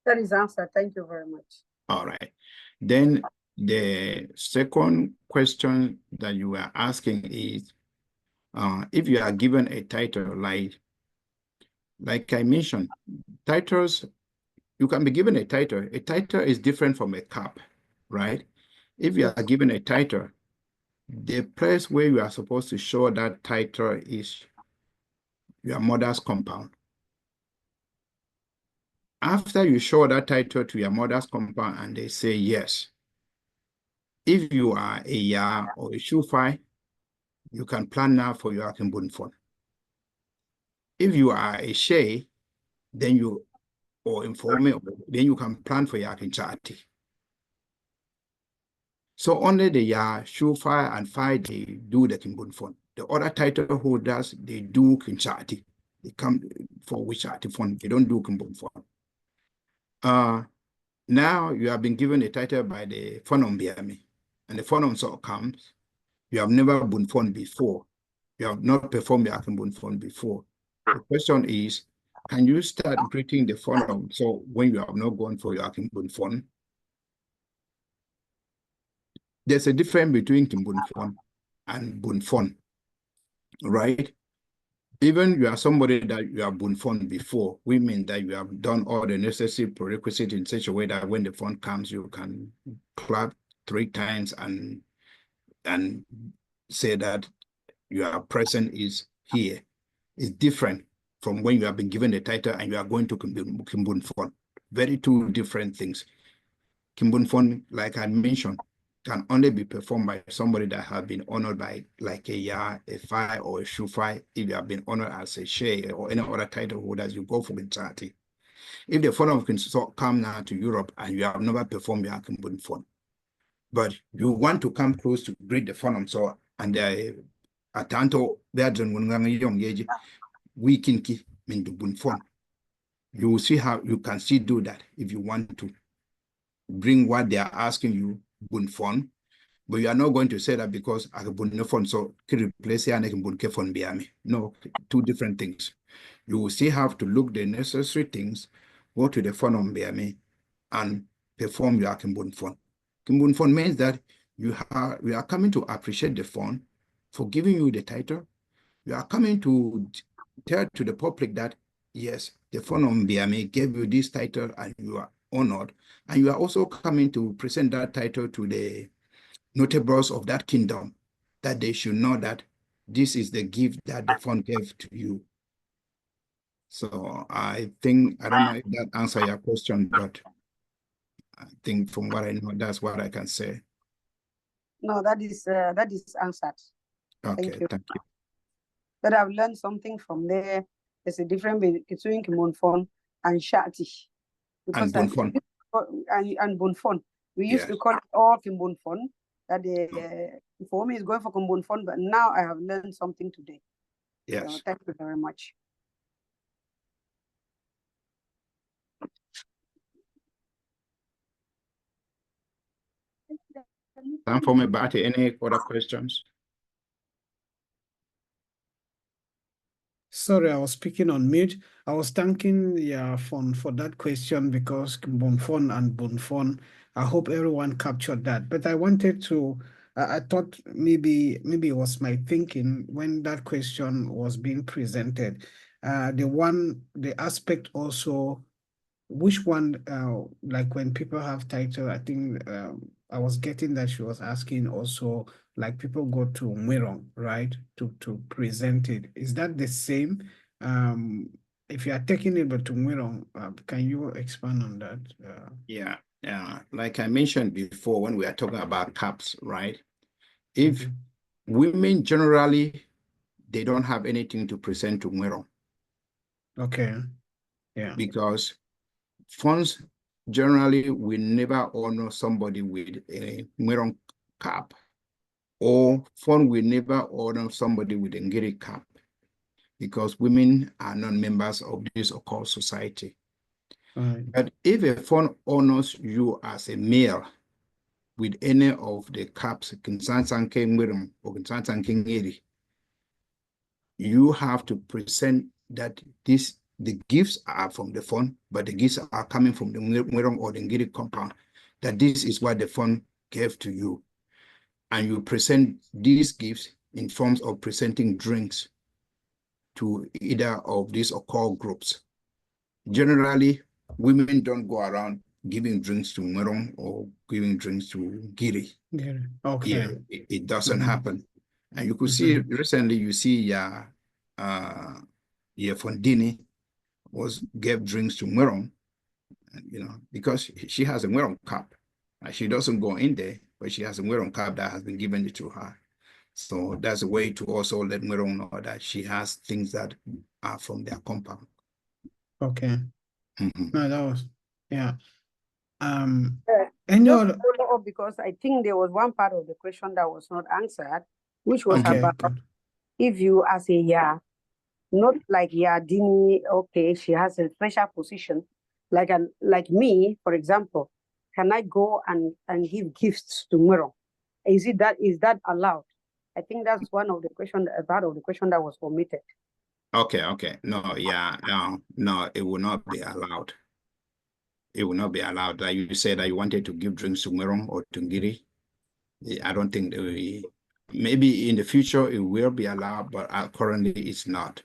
That is answered. Thank you very much. All right. Then the second question that you were asking is, if you are given a title, like I mentioned, titles, you can be given a title. A title is different from a cap, right? If you are given a title, the place where you are supposed to show that title is your mother's compound. After you show that title to your mother's compound and they say yes, if you are a Ya or a Shufai, you can plan now for your Akimbun fund. If you are a Shay, then you, or Mfoome, then you can plan for your Akinchati. So only the Ya, Shufai, and Fai, they do the Kimbun fund. The other title holders, they do Kinchati. They come for Wichati fund. They don't do Kimbun fund. Now you have been given a title by the Fonom Biami, and the Fonom so comes. You have never been fund before. You have not performed the Akimbun fund before. The question is, can you start greeting the Fonom so when you have not gone for your Akimbun fund? There's a difference between Kimbun fund and Bun fund, right? Even you are somebody that you have been fund before, we mean that you have done all the necessary prerequisites in such a way that when the fund comes, you can clap 3 times and say that your presence is here. It's different from when you have been given the title and you are going to Kimbun fund. Very two different things. Kimbun fund, like I mentioned, can only be performed by somebody that has been honored by like a Ya, a Fai, or a Shufai. If you have been honored as a Shay or any other title holders, you go for Kinchati. If the fund of Kinsot come now to Europe and you have never performed your Kimbun fund, but you want to come close to greet the fund, so and atanto Bergen Wungang Young Yeji, we kinki mean the bun fund. You will see how you can still do that if you want to bring what they are asking you, bun fund, but you are not going to say that because I bun no fund, so can replace here and I can bun ke fund biami. No, two different things. You will still have to look the necessary things, go to the fund on biami, and perform your Kimbun fund. Kimbun fund means that we are coming to appreciate the fund for giving you the title. You are coming to tell to the public that, yes, the Fon Mbiame gave you this title and you are honored. And you are also coming to present that title to the notables of that kingdom, that they should know that this is the gift that the Fon gave to you. So I think, I don't know if that answers your question, but I think from what I know, that's what I can say. No, that is answered. Okay, Thank you. thank you. But I've learned something from there. There's a difference between Kimonfon and Shati. And Bonfon. And Bonfon. We used Yes. to call it all Kimbonfon, that the Mfoome is going for Kimbonfon, but now I have learned something today. Yes. So thank you very much. Taa Mfoome Bati, any other questions? Sorry, I was speaking on mute. I was thanking Fon for that question because Bonfon and Bonfon, I hope everyone captured that. But I wanted to, I thought maybe it was my thinking when that question was being presented. The aspect also, which one, like when people have title, I think I was getting that she was asking also, like people go to Mwirong, right, to present it. Is that the same? If you are taking it but to Mwirong, can you expand on that? Yeah, like I mentioned before, when we are talking about caps, right? If women generally, they don't have anything to present to Mwirong. Okay, yeah. Because funds generally will never honor somebody with a Mwirong cap, or fund will never honor somebody with a Ngiri cap, because women are not members of this occult society. Right. But if a fund honors you as a male with any of the caps, Kinsansanke Mwirong or Kinsansanke Ngiri, you have to present that the gifts are from the fund, but the gifts are coming from the Mwirong or the Ngiri compound, that this is what the fund gave to you. And you present these gifts in forms of presenting drinks to either of these occult groups. Generally, women don't go around giving drinks to Mwirong or giving drinks to Ngiri. Yeah. Okay. Yeah, it doesn't happen. And you could see recently, you see Fondini gave drinks to Mwirong, because she has a Mwirong cup. She doesn't go in there, but she has a Mwirong cup that has been given to her. So that's a way to also let Mwirong know that she has things that are from their compound. Okay. No, that was, yeah. Just follow up, because I think there was one part of the question that was not answered, which was about if you as a not like Dini, okay, she has a special position, like me, for example, can I go and give gifts to Mwirong? Is that allowed? I think that's one of the question, a part of the question that was omitted. Okay. No, no, it will not be allowed. It will not be allowed. Like you said that you wanted to give drinks to Mwirong or to Ngiri. I don't think maybe in the future it will be allowed, but currently it's not.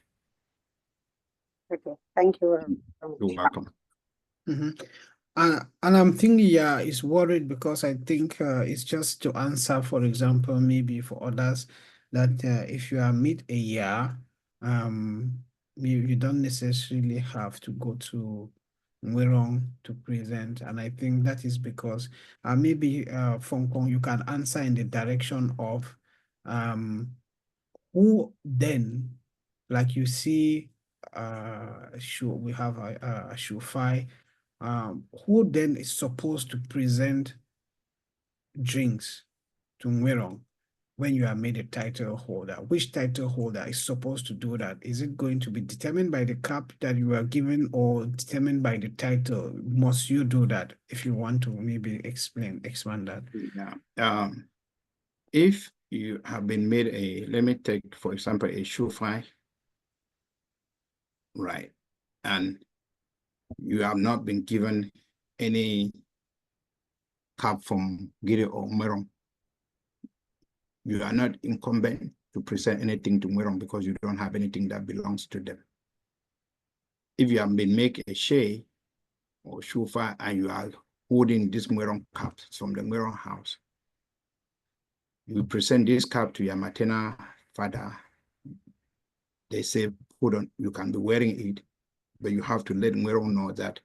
Okay, thank you very much. You're welcome. And I'm thinking, it's worried because I think it's just to answer, for example, maybe for others, that if you are mid a year, you don't necessarily have to go to Mwirong to present. And I think that is because maybe Fon Kong, you can answer in the direction of who then, like you see, we have a Shufai, who then is supposed to present drinks to Mwirong when you are made a title holder? Which title holder is supposed to do that? Is it going to be determined by the cap that you are given, or determined by the title? Must you do that? If you want to maybe expand that. Yeah. If you have been made let me take, for example, a Shufai, right, and you have not been given any cap from Ngiri or Mwirong, you are not incumbent to present anything to Mwerong because you don't have anything that belongs to them. If you have been make a share or shufa and you are holding this Mwerong cap from the Mwerong house, you present this cap to your maternal father. They say, hold on, you can be wearing it, but you have to let Mwerong know that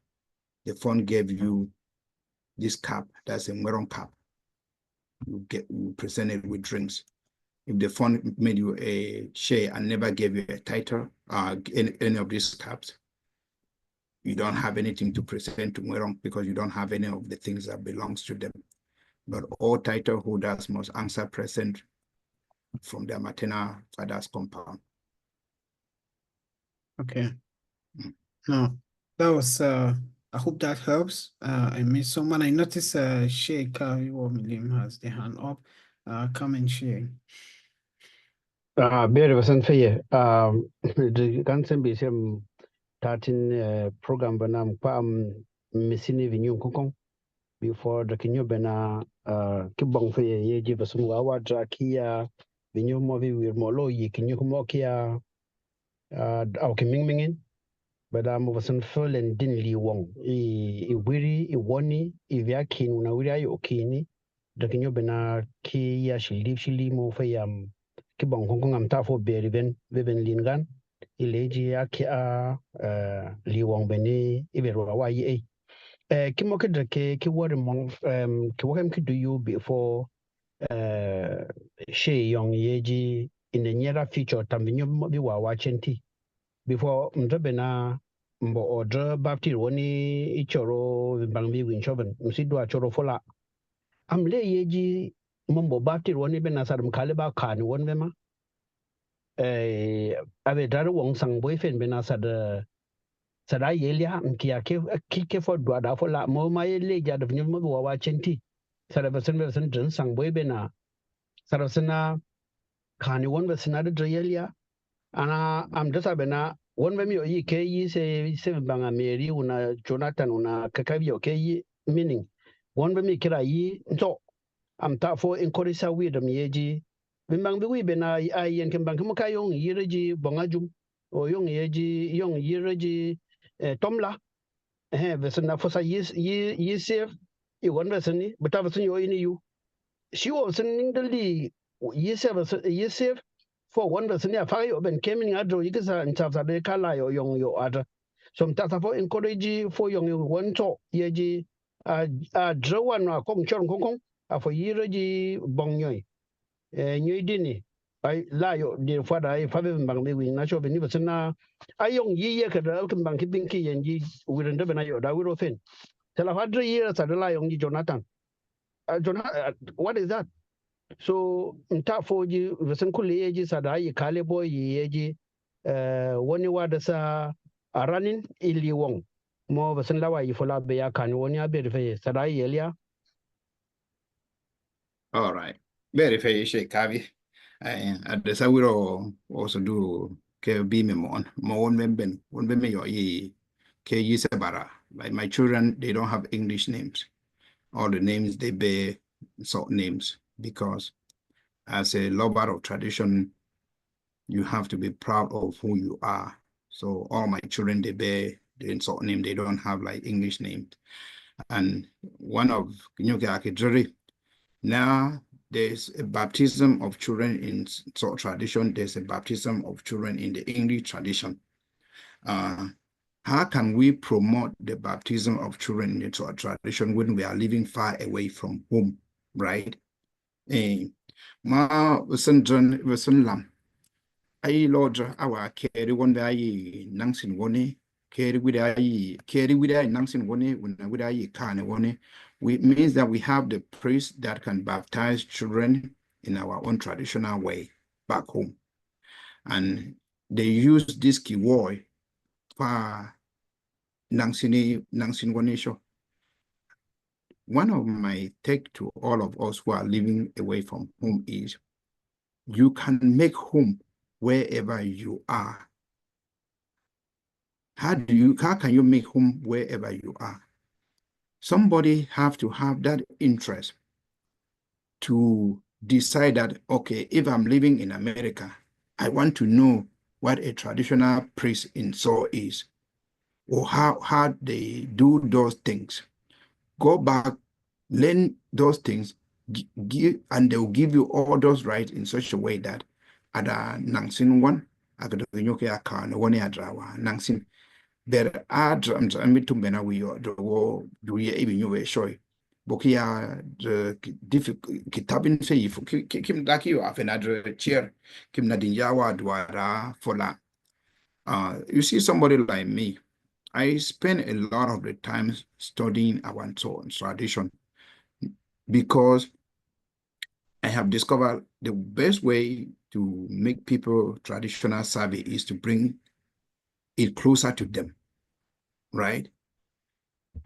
the Fon gave you this cap, that's a Mwerong cap. You present it with drinks. If the Fon made you a share and never gave you a title, any of these caps, you don't have anything to present to Mwerong because you don't have any of the things that belongs to them. But all title holders must answer present from their maternal father's compound. Okay. No, that was I hope that helps. I mean someone I noticed Sheikh Milim has the hand up. Come and share. Bere wasan faye the kansen be sem tatin program banam pam misini vinyu kokon before the kinyo bena kibong faye ye jiba sun wa drakia vinyu mo vi wir mo lo yi kinyo mo kia au kiming mingin bada mo wasan full din Liiwong I wiri I woni I vya kin na wiri ayo kini the kinyo bena ki ya shili mo fayam kibong kong am ta fo beri ben lingan ileji ya ki Liiwong beni ibero wa yi kimo kedra ki wori mon ki wakem ki do you before she young yeji in the near future tambinyo bi wa chenti before mdobena mbo order bapti woni ichoro bangbi winshoben msido achoro fola amle yeji mombo bapti woni bena sadum kaleba kan won bema ave dar wong sang boyfriend bena sada yelia nkia ke fo dwa da fola mo ma yele ja da nyum mo wa chenti sada besen dun sang boy bena sada sana kan won besena da yelia ana am dasa bena won be mi yi ke yi se banga meri una Jonathan una kakabio ke yi meaning won be mi kira yi nto am ta fo encourage wi da mi yeji bimbang bi wi bena ayen ke bang mo ka yong yireji bongajum o yong yireji tomla besena fo sa yi save I won beseni beta beseni yo ini yu shi wo sen ndali yi save for one person ya fa yo ben kemin adro yikisa ntafsa de kala yo yong yo ada so mtata fo encourage fo yong yo wonto yeji a draw na kong chon kong a fo yireji bongyoy nyoy dini ai la yo de fada ai fa be bang be wing na so be ni basna ayong yi ye ka da kan bang kibin ki yenji wirin da bena yo da wiro fen tela fadre yi sa da la yong ji Jonathan what is that so nta foji vesan kulle yeji sada yi kale boy yeji woni wada sa aranin Liiwong mo vesan lawa yi fola be ya kan woni abe fe sada yi elia. All right, very fair shake kavi at the sawiro also do ke be me mo won me yo yi ke yi sabara. Like my children, they don't have English names. All the names they bear sort names because as a lover of tradition, you have to be proud of who you are. So all my children, they bear the sort name, they don't have like English names. And one of now there's a baptism of children in sort tradition, there's a baptism of children in the English tradition. How can we promote the baptism of children in the tradition when we are living far away from home, right? Ma wasan lam ai lodra awa keri wonda ai nangsin woni keri with ai nangsin woni with ai kane woni means that we have the priest that can baptize children in our own traditional way back home, and they use this keyword for nangsin woni show. One of my take to all of us who are living away from home is you can make home wherever you are. How can you make home wherever you are? Somebody have to have that interest to decide that, okay, if I'm living in America, I want to know what a traditional priest in Seoul is, or how they do those things. Go back, learn those things, and they'll give you all those rights in such a way that ada nangsin one, akadoyoke akana one adrawa nangsin. There are drums and me to mena we the war do ye even you shoy. Bokia the difficult kitabin say if kim daki you have another chair, kim nadinjawa dwara fola. You see somebody like me, I spend a lot of the time studying our tradition because I have discovered the best way to make people traditional savvy is to bring it closer to them, right?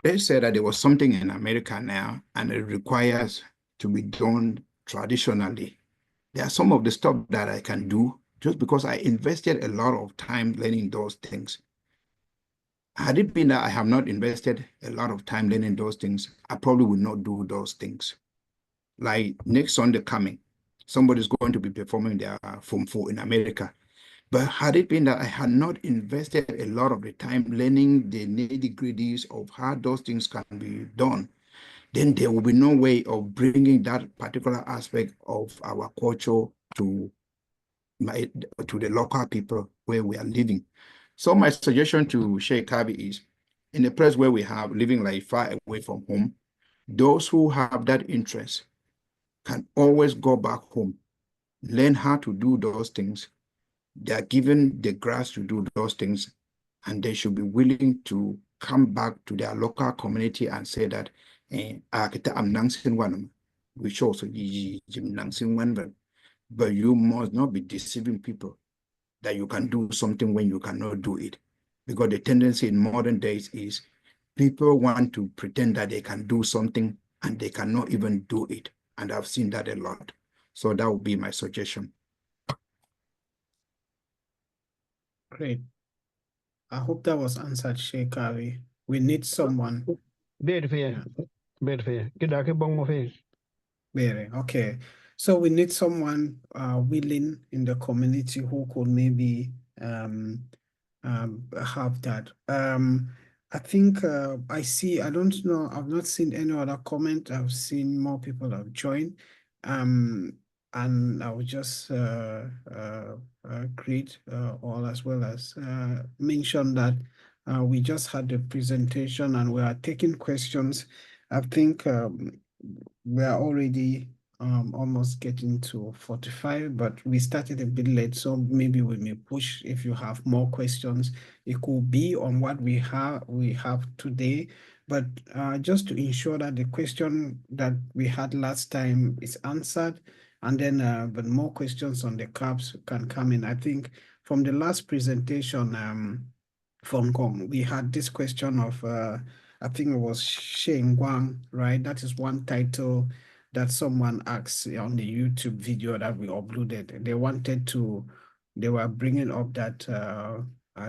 They said that there was something in America now and it requires to be done traditionally. There are some of the stuff that I can do just because I invested a lot of time learning those things. Had it been that I have not invested a lot of time learning those things, I probably would not do those things. Like next Sunday coming, somebody's going to be performing their Fon Kong in America. But had it been that I had not invested a lot of the time learning the nitty-gritties of how those things can be done, then there will be no way of bringing that particular aspect of our culture to the local people where we are living. So my suggestion to Sheikh Kabi is, in a place where we have living like far away from home, those who have that interest can always go back home, learn how to do those things. They are given the grace to do those things, and they should be willing to come back to their local community and say that, I'm Nangsin one, which also Nangsin one, but you must not be deceiving people that you can do something when you cannot do it. Because the tendency in modern days is people want to pretend that they can do something and they cannot even do it. And I've seen that a lot. So that would be my suggestion. Great. I hope that was answered, Sheikh Avi. We need someone. Very fair. Very fair. Kidake bong mo fair. Very okay. So we need someone willing in the community who could maybe have that. I think I see, I don't know, I've not seen any other comment. I've seen more people have joined. And I will just greet all as well as mention that we just had the presentation and we are taking questions. I think we are already almost getting to 45, but we started a bit late, so maybe we may push if you have more questions. It could be on what we have today, but just to ensure that the question that we had last time is answered, and then but more questions on the CAPS can come in. I think from the last presentation, Fon Kong, we had this question of I think it was Shane Guang, right? That is one title that someone asked on the YouTube video that we uploaded. They were bringing up that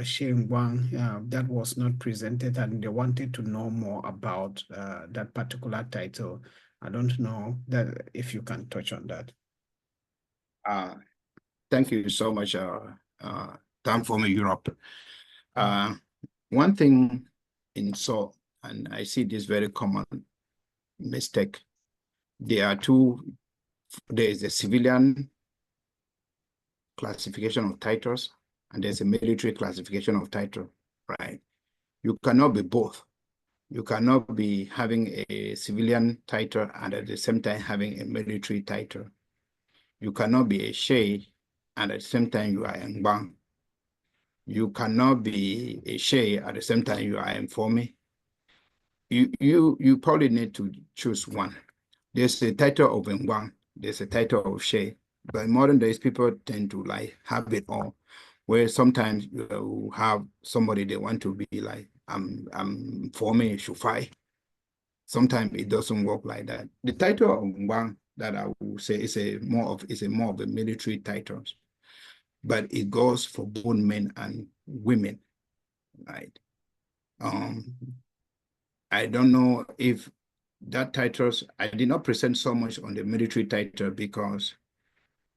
Shane Guang that was not presented, and they wanted to know more about that particular title. I don't know that if you can touch on that. Thank you so much, Taa Mfoome Europe. One thing in Seoul, and I see this very common mistake, there is a civilian classification of titles, and there's a military classification of title, right? You cannot be both. You cannot be having a civilian title and at the same time having a military title. You cannot be a Shei and at the same time you are Ngbang. You cannot be a Shei at the same time you are Mfoome. You probably need to choose one. There's a title of Ngbang, there's a title of Shei, but in modern days people tend to like have it all. Where sometimes you have somebody they want to be like, I'm Mfoome Shufai. Sometimes it doesn't work like that. The title of Ngbang that I will say is more of a military title, but it goes for both men and women, right? I don't know if that titles, I did not present so much on the military title because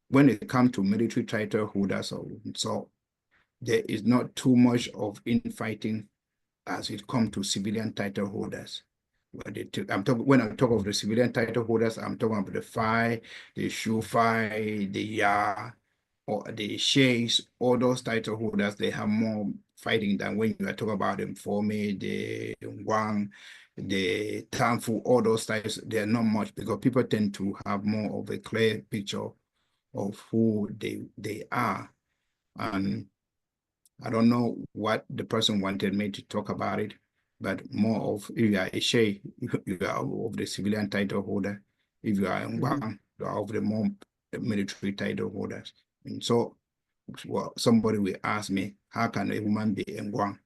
when it comes to military title holders, so there is not too much of infighting as it comes to civilian title holders. When I talk of the civilian title holders, I'm talking about the Phi, the Shu Phi, the Ya, or the Sheiks, all those title holders, they have more fighting than when you are talking about the Mfoome, the Wang, the Taa Mfoome, all those types, they're not much because people tend to have more of a clear picture of who they are. And I don't know what the person wanted me to talk about it, but more of if you are a Sheikh, you are of the civilian title holder. If you are in Guam, you are of the more military title holders. And so, well, somebody will ask me, how can a woman be in Guam?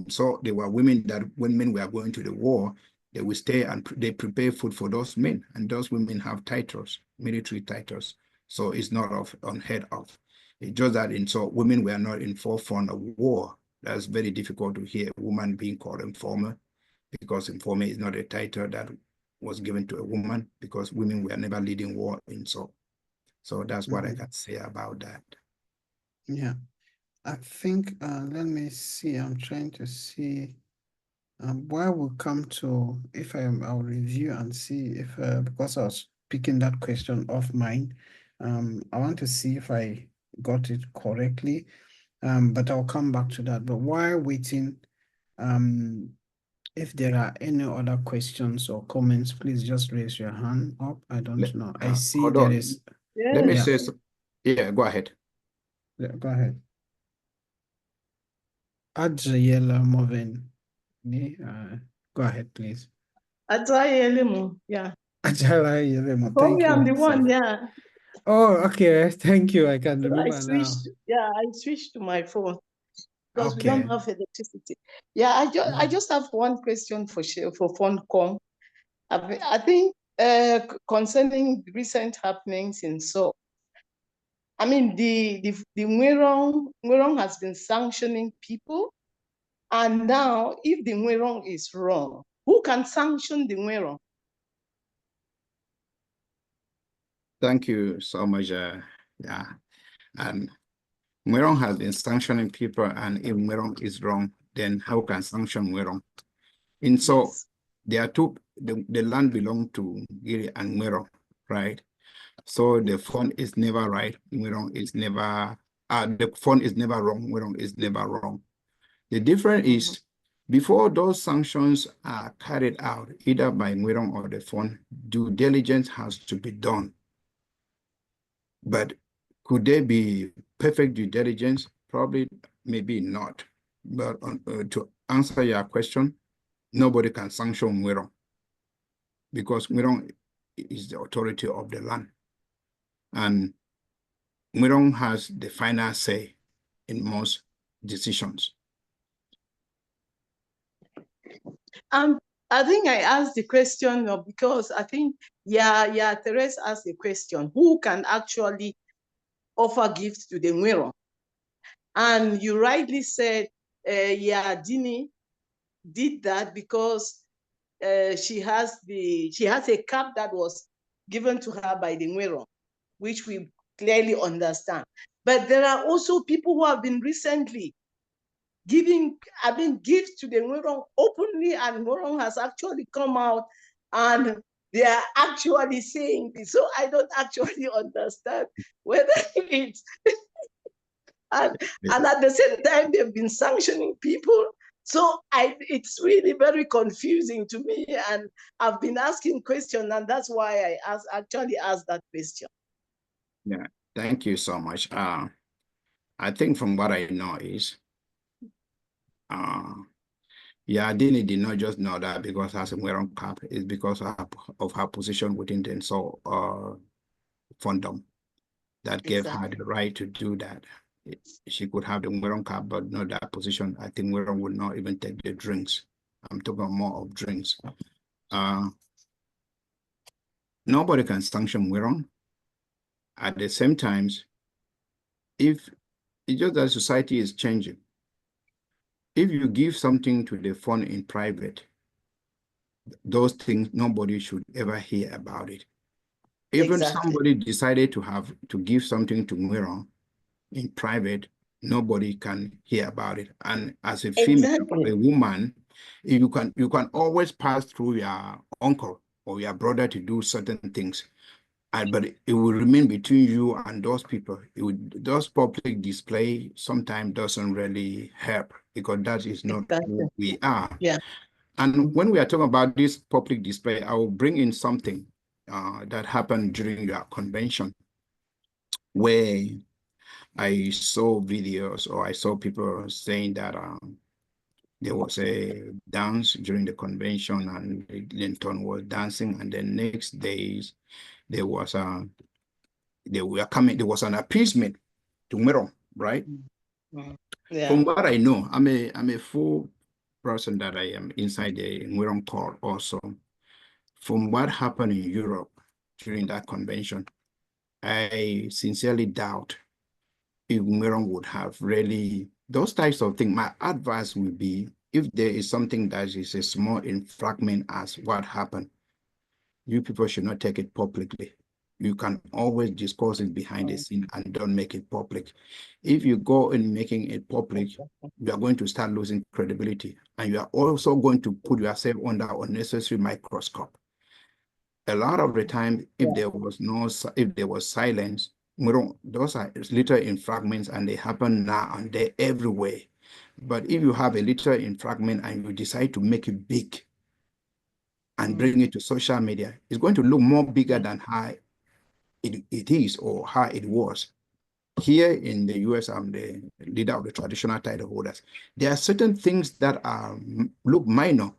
So there were women that when men were going to the war, they would stay and they prepare food for those men, and those women have titles, military titles. So it's not unheard of. It's just that so women were not in forefront of war. That's very difficult to hear a woman being called informer, because informer is not a title that was given to a woman, because women were never leading war in so. So that's what I can say about that. Yeah, I think, let me see, I'm trying to see where we'll come to, if I'll review and see if, because I was picking that question off mine, I want to see if I got it correctly, but I'll come back to that. But while waiting, if there are any other questions or comments, please just raise your hand up. I don't know. I see hold there on. is. Let me Yeah. say, yeah, go ahead. Yeah, go ahead. Adriela Moven. Go ahead, please. Yeah. Adriela Yelemo, For thank me, I'm you. the one, yeah. Oh, okay. Thank you. I can So remember now. I switched to my phone because we Okay. don't have electricity. Yeah, I just have one question for Fon Kong. I think concerning recent happenings in Seoul. I mean, the Mwirong has been sanctioning people, and now if the Mwirong is wrong, who can sanction the Mwirong? Thank you so much. Yeah, and Mwirong has been sanctioning people, and if Mwirong is wrong, then how can sanction Mwirong? And so Yes. there are two. The land belongs to Giri and Mwirong, right? So the fund is never right. Mwirong is never. The fund is never wrong. Mwirong is never wrong. The difference is, before those sanctions are carried out, either by Mwirong or the fund, due diligence has to be done. But could there be perfect due diligence? Probably, maybe not. But to answer your question, nobody can sanction Mwirong because Mwirong is the authority of the land. And Mwirong has the final say in most decisions. I think I asked the question because I think, Therese asked the question, who can actually offer gifts to the Mwirong? And you rightly said, Dini did that because she has a cap that was given to her by the Mwirong, which we clearly understand. But there are also people who have been recently gifts to the Mwirong openly, and Mwirong has actually come out and they are actually saying this. So I don't actually understand whether it's and at the same time they've been sanctioning people. So it's really very confusing to me, and I've been asking questions, and that's why I actually asked that question. Yeah, thank you so much. I think from what I know is, Dini did not just know that because her Mwirong cap, is because of her position within the Fondom that gave her the right to do that. She could have the Mwirong cap, but not that position. I think Mwirong would not even take the drinks. I'm talking more of drinks. Nobody can sanction Mwirong. At the same time, if it's just that society is changing. If you give something to the fund in private, those things, nobody should ever hear about it. Even somebody decided to give something to Mwero in private, nobody can hear about it. And as a female, a woman, you can always pass through your uncle or your brother to do certain things. But it will remain between you and those people. Those public display sometimes doesn't really help, because that is not who we are. Yeah. And when we are talking about this public display, I will bring in something that happened during your convention, where I saw videos, or I saw people saying that there was a dance during the convention and Linton was dancing, and the next days there was an appeasement to Mwero, right? Yeah. From what I know, I'm a full person that I am inside the Mwero court also. From what happened in Europe during that convention, I sincerely doubt if Mwero would have really those types of things. My advice would be, if there is something that is a small infringement as what happened, you people should not take it publicly. You can always discuss it behind the scene and don't make it public. If you go in making it public, you are going to start losing credibility, and you are also going to put yourself under unnecessary microscope. A lot of the time, if there was silence, those are little infringements, and they happen now and there everywhere. But if you have a little infringement and you decide to make it big and bring it to social media, it's going to look more bigger than how it is or how it was. Here in the US, I'm the leader of the traditional title holders. There are certain things that look minor,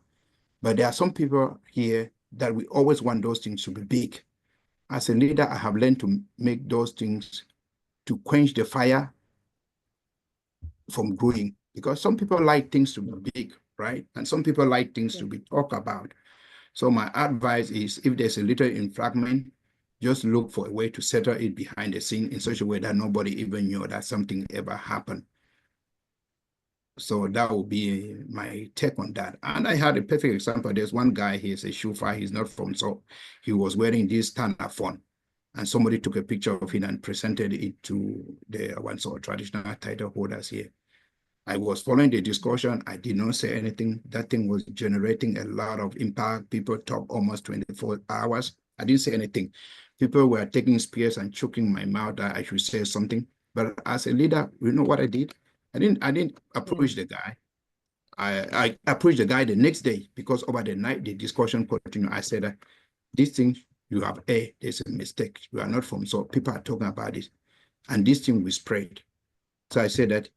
but there are some people here that we always want those things to be big. As a leader, I have learned to make those things to quench the fire from growing, because some people like things to be big, right? And some people like things to be talked about. So my advice is, if there's a little infringement, just look for a way to settle it behind the scene in such a way that nobody even knew that something ever happened. So that would be my take on that. And I had a perfect example. There's one guy, he's a chauffeur, he's not from, so he was wearing this Taa Mfoome, and somebody took a picture of it and presented it to the traditional title holders here. I was following the discussion. I did not say anything. That thing was generating a lot of impact. People talk almost 24 hours. I didn't say anything. People were taking spears and choking my mouth that I should say something. But as a leader, you know what I did? I didn't approach the guy. I approached the guy the next day, because over the night the discussion continued. I said that this thing you have there's a mistake. You are not from, so people are talking about it, and this thing will spread. So I said that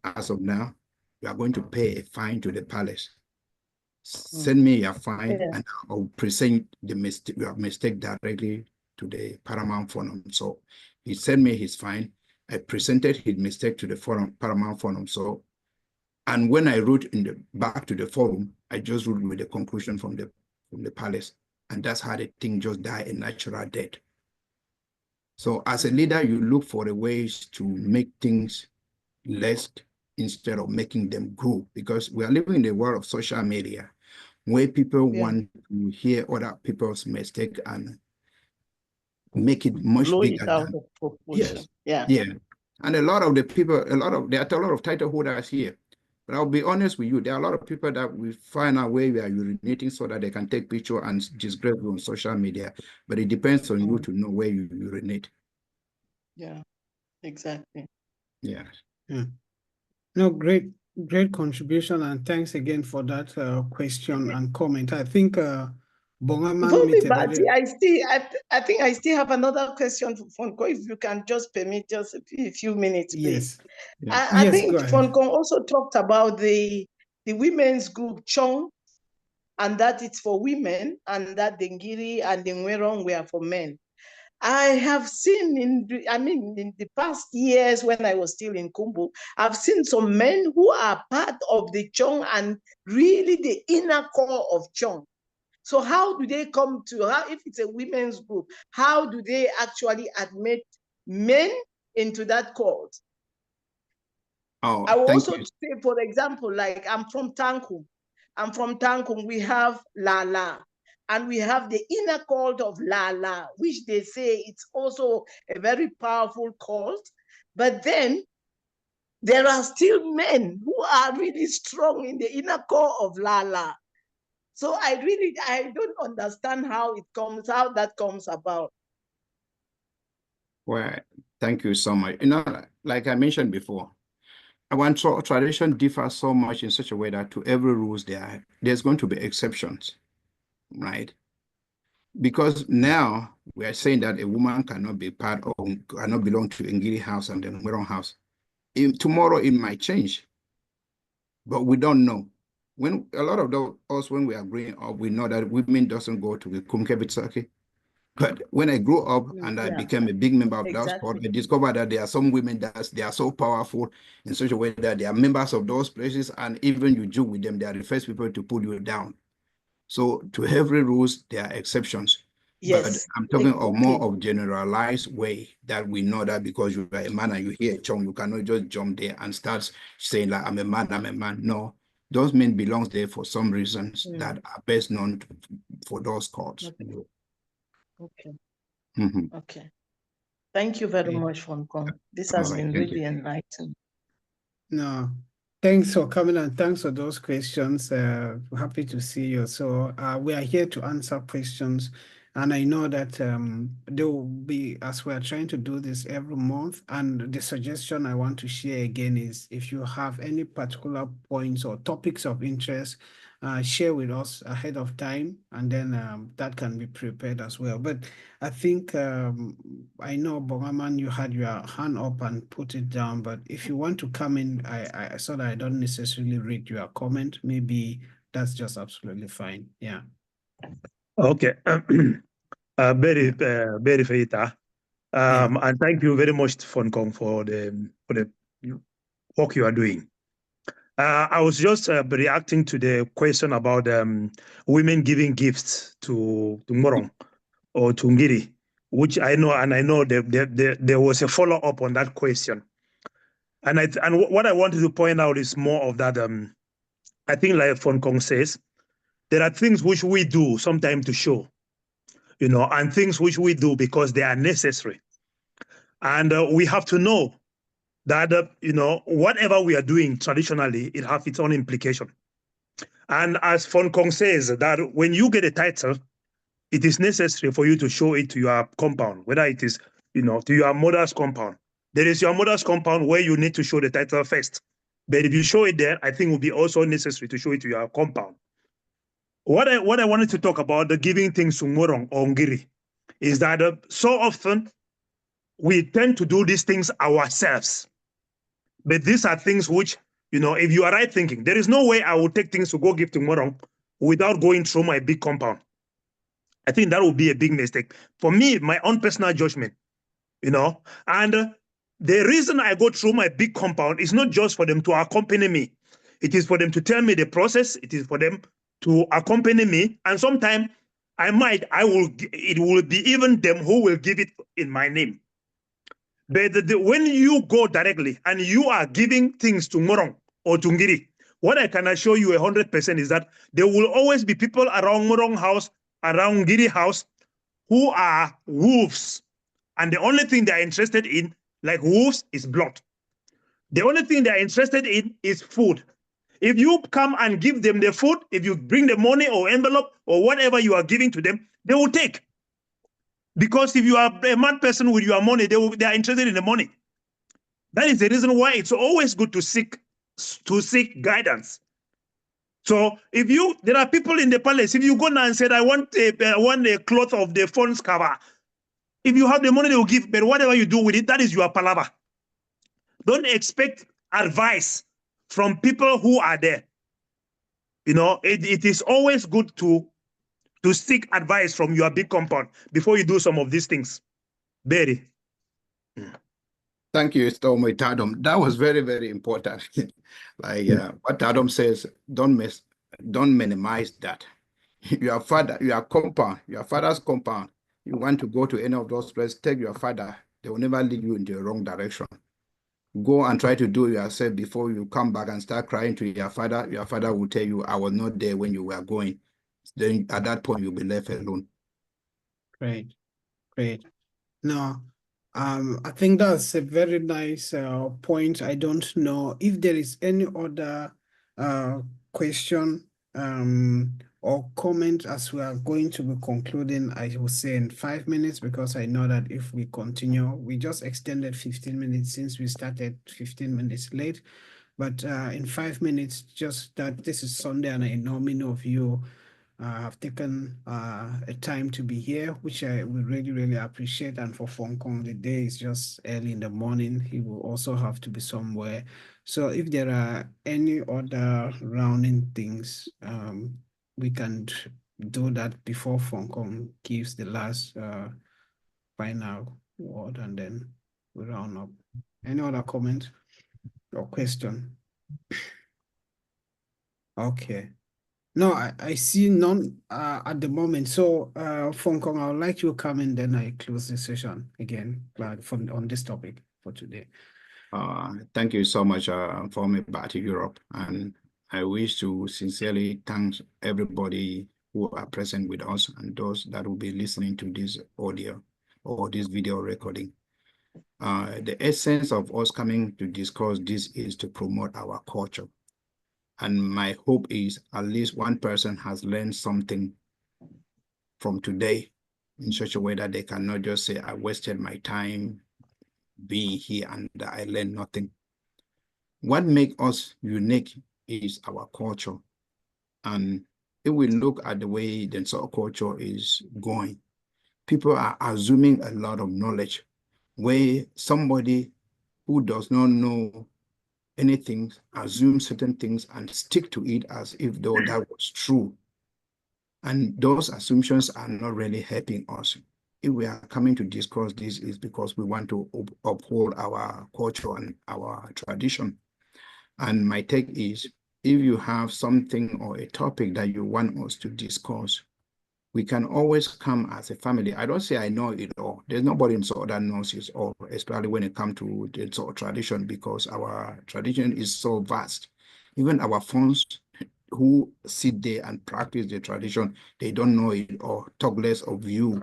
as of now, you are going to pay a fine to the palace. Send me your fine, and I'll present your mistake directly to the Paramount Forum. So he sent me his fine. I presented his mistake to the Paramount Forum. So, and when I wrote back to the forum, I just wrote with the conclusion from the palace, and that's how the thing just died a natural death. So as a leader, you look for the ways to make things less instead of making them grow, because we are living in the world of social media, where people want to hear other people's mistake and make it much bigger than proportion. Yeah. And a lot of the people, there are a lot of title holders here. But I'll be honest with you, there are a lot of people that we find out where we are urinating so that they can take picture and display on social media. But it depends on you to know where you urinate. Yeah, exactly. Yeah. No, great contribution, and thanks again for that question and comment. I think Bongaman, I think I still have another question for Fon Kong, if you can just permit just a few minutes, please. Yes. I think Fon Kong also talked about the women's group Chong, and that it's for women, and that the Ngiri and the Nwerong were for men. I have seen in the past years when I was still in Kumbu, I've seen some men who are part of the Chong and really the inner core of Chong. So how do they come to, if it's a women's group, how do they actually admit men into that cult? I will also say, for example, like I'm from Tanku. I'm from Tangkung, we have Lala. And we have the inner cult of Lala, which they say it's also a very powerful cult. But then there are still men who are really strong in the inner core of Lala. So I don't understand how that comes about. Well, thank you so much. Like I mentioned before, our tradition differs so much in such a way that to every rules there's going to be exceptions, right? Because now we are saying that a woman cannot be part of, cannot belong to Ngiri house and then Nwero house. Tomorrow it might change, but we don't know. When a lot of us, when we are growing up, we know that women doesn't go to the Kumkebitsaki. But when I grew up and I became a big member of that sport, I discovered that there are some women that they are so powerful in such a way that they are members of those places, and even you joke with them, they are the first people to pull you down. So to every rules, there are exceptions. Yes. But I'm talking of more of generalized way that we know that because you are a man and you hear a chong, you cannot just jump there and start saying like, I'm a man, I'm a man. No, those men belongs there for some reasons that are best known for those courts. Okay. Mm-hmm. Okay. Thank you very much, Fon Kong. This has been really enlightening. No, thanks for coming and thanks for those questions. Happy to see you. So we are here to answer questions. And I know that there will be, as we are trying to do this every month, and the suggestion I want to share again is if you have any particular points or topics of interest, share with us ahead of time, and then that can be prepared as well. But I think I know, Bongaman, you had your hand up and put it down, but if you want to come in, I saw that I don't necessarily read your comment. Maybe that's just absolutely fine. Yeah. Okay. Very Feita. And thank you very much, Fon Kong, for the work you are doing. I was just reacting to the question about women giving gifts to Morong or to Ngiri, which I know, and I know there was a follow-up on that question. And what I wanted to point out is more of that. I think, like Fon Kong says, there are things which we do sometimes to show, and things which we do because they are necessary. And we have to know that, whatever we are doing traditionally, it has its own implication. And as Fon Kong says, that when you get a title, it is necessary for you to show it to your compound, whether it is, to your mother's compound. There is your mother's compound where you need to show the title first. But if you show it there, I think it will be also necessary to show it to your compound. What I wanted to talk about, the giving things to Morong or Ngiri, is that so often we tend to do these things ourselves. But these are things which, if you are right thinking, there is no way I will take things to go give to Morong without going through my big compound. I think that would be a big mistake. For me, my own personal judgment, and the reason I go through my big compound is not just for them to accompany me. It is for them to tell me the process. It is for them to accompany me. And sometimes it will be even them who will give it in my name. But when you go directly and you are giving things to Morong or to Ngiri, what I can assure you 100% is that there will always be people around Morong house, around Ngiri house, who are wolves. And the only thing they are interested in, like wolves, is blood. The only thing they are interested in is food. If you come and give them the food, if you bring the money or envelope or whatever you are giving to them, they will take. Because if you are a mad person with your money, they are interested in the money. That is the reason why it's always good to seek guidance. So there are people in the palace, if you go now and say, I want a cloth of the phone's cover, if you have the money, they will give, but whatever you do with it, that is your palava. Don't expect advice from people who are there. It is always good to seek advice from your big compound before you do some of these things. Berry. Thank you, Stormy Tadom. That was very, very important. What Tadom says, don't minimize that. Your father's compound, you want to go to any of those places, take your father. They will never lead you in the wrong direction. Go and try to do it yourself before you come back and start crying to your father. Your father will tell you, I was not there when you were going. Then at that point, you'll be left alone. Great, great. No, I think that's a very nice point. I don't know if there is any other question or comment as we are going to be concluding, I will say in 5 minutes, because I know that if we continue, we just extended 15 minutes since we started 15 minutes late. But in 5 minutes, just that this is Sunday and I know many of you have taken a time to be here, which I will really, really appreciate. And for Fon Kong, the day is just early in the morning. He will also have to be somewhere. So if there are any other rounding things, we can do that before Fon Kong gives the last final word, and then we round up. Any other comment or question? Okay. No, I see none at the moment. So, Fon Kong, I would like you to come in, then I close the session again on this topic for today. Thank you so much for me back to Europe. And I wish to sincerely thank everybody who are present with us and those that will be listening to this audio or this video recording. The essence of us coming to discuss this is to promote our culture. And my hope is at least one person has learned something from today in such a way that they cannot just say, I wasted my time being here and I learned nothing. What makes us unique is our culture. And if we look at the way the NTHE culture is going, people are assuming a lot of knowledge where somebody who does not know anything assumes certain things and stick to it as if though that was true. And those assumptions are not really helping us. If we are coming to discuss this, is because we want to uphold our culture and our tradition. And my take is, if you have something or a topic that you want us to discuss, we can always come as a family. I don't say I know it all. There's nobody in NTHE that knows it all, especially when it comes to the NTHE tradition, because our tradition is so vast. Even our Fons who sit there and practice the tradition, they don't know it all. Talk less of you,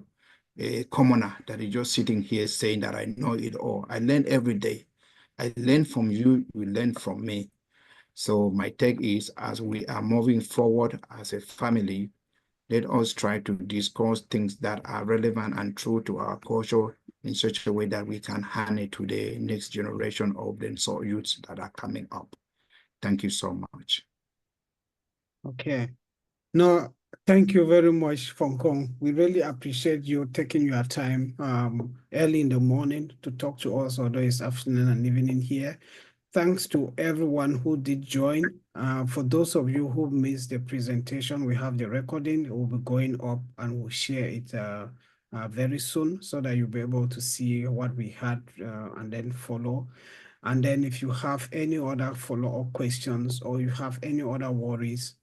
a commoner that is just sitting here saying that I know it all. I learn every day. I learn from you, you learn from me. So my take is, as we are moving forward as a family, let us try to discuss things that are relevant and true to our culture in such a way that we can hand it to the next generation of the NTHE youths that are coming up. Thank you so much. Okay. No, thank you very much, Fon Kong. We really appreciate you taking your time early in the morning to talk to us, although it's afternoon and evening here. Thanks to everyone who did join. For those of you who missed the presentation, we have the recording. It will be going up and we'll share it very soon so that you'll be able to see what we had and then follow. And then if you have any other follow-up questions or you have any other worries,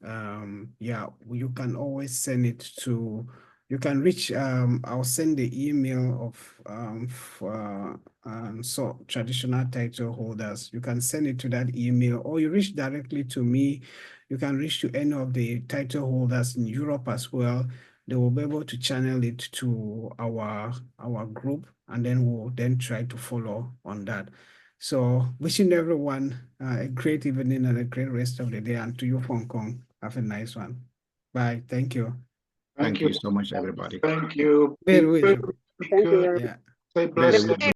yeah, you can always send it to, you can reach, I'll send the email of so traditional title holders. You can send it to that email, or you reach directly to me. You can reach to any of the title holders in Europe as well. They will be able to channel it to our group, and then we'll then try to follow on that. So wishing everyone a great evening and a great rest of the day. And to you, Fon Kong, have a nice one. Bye. Thank you. Thank you so much, everybody. Thank you. Very well. Thank you. Yeah. Stay blessed.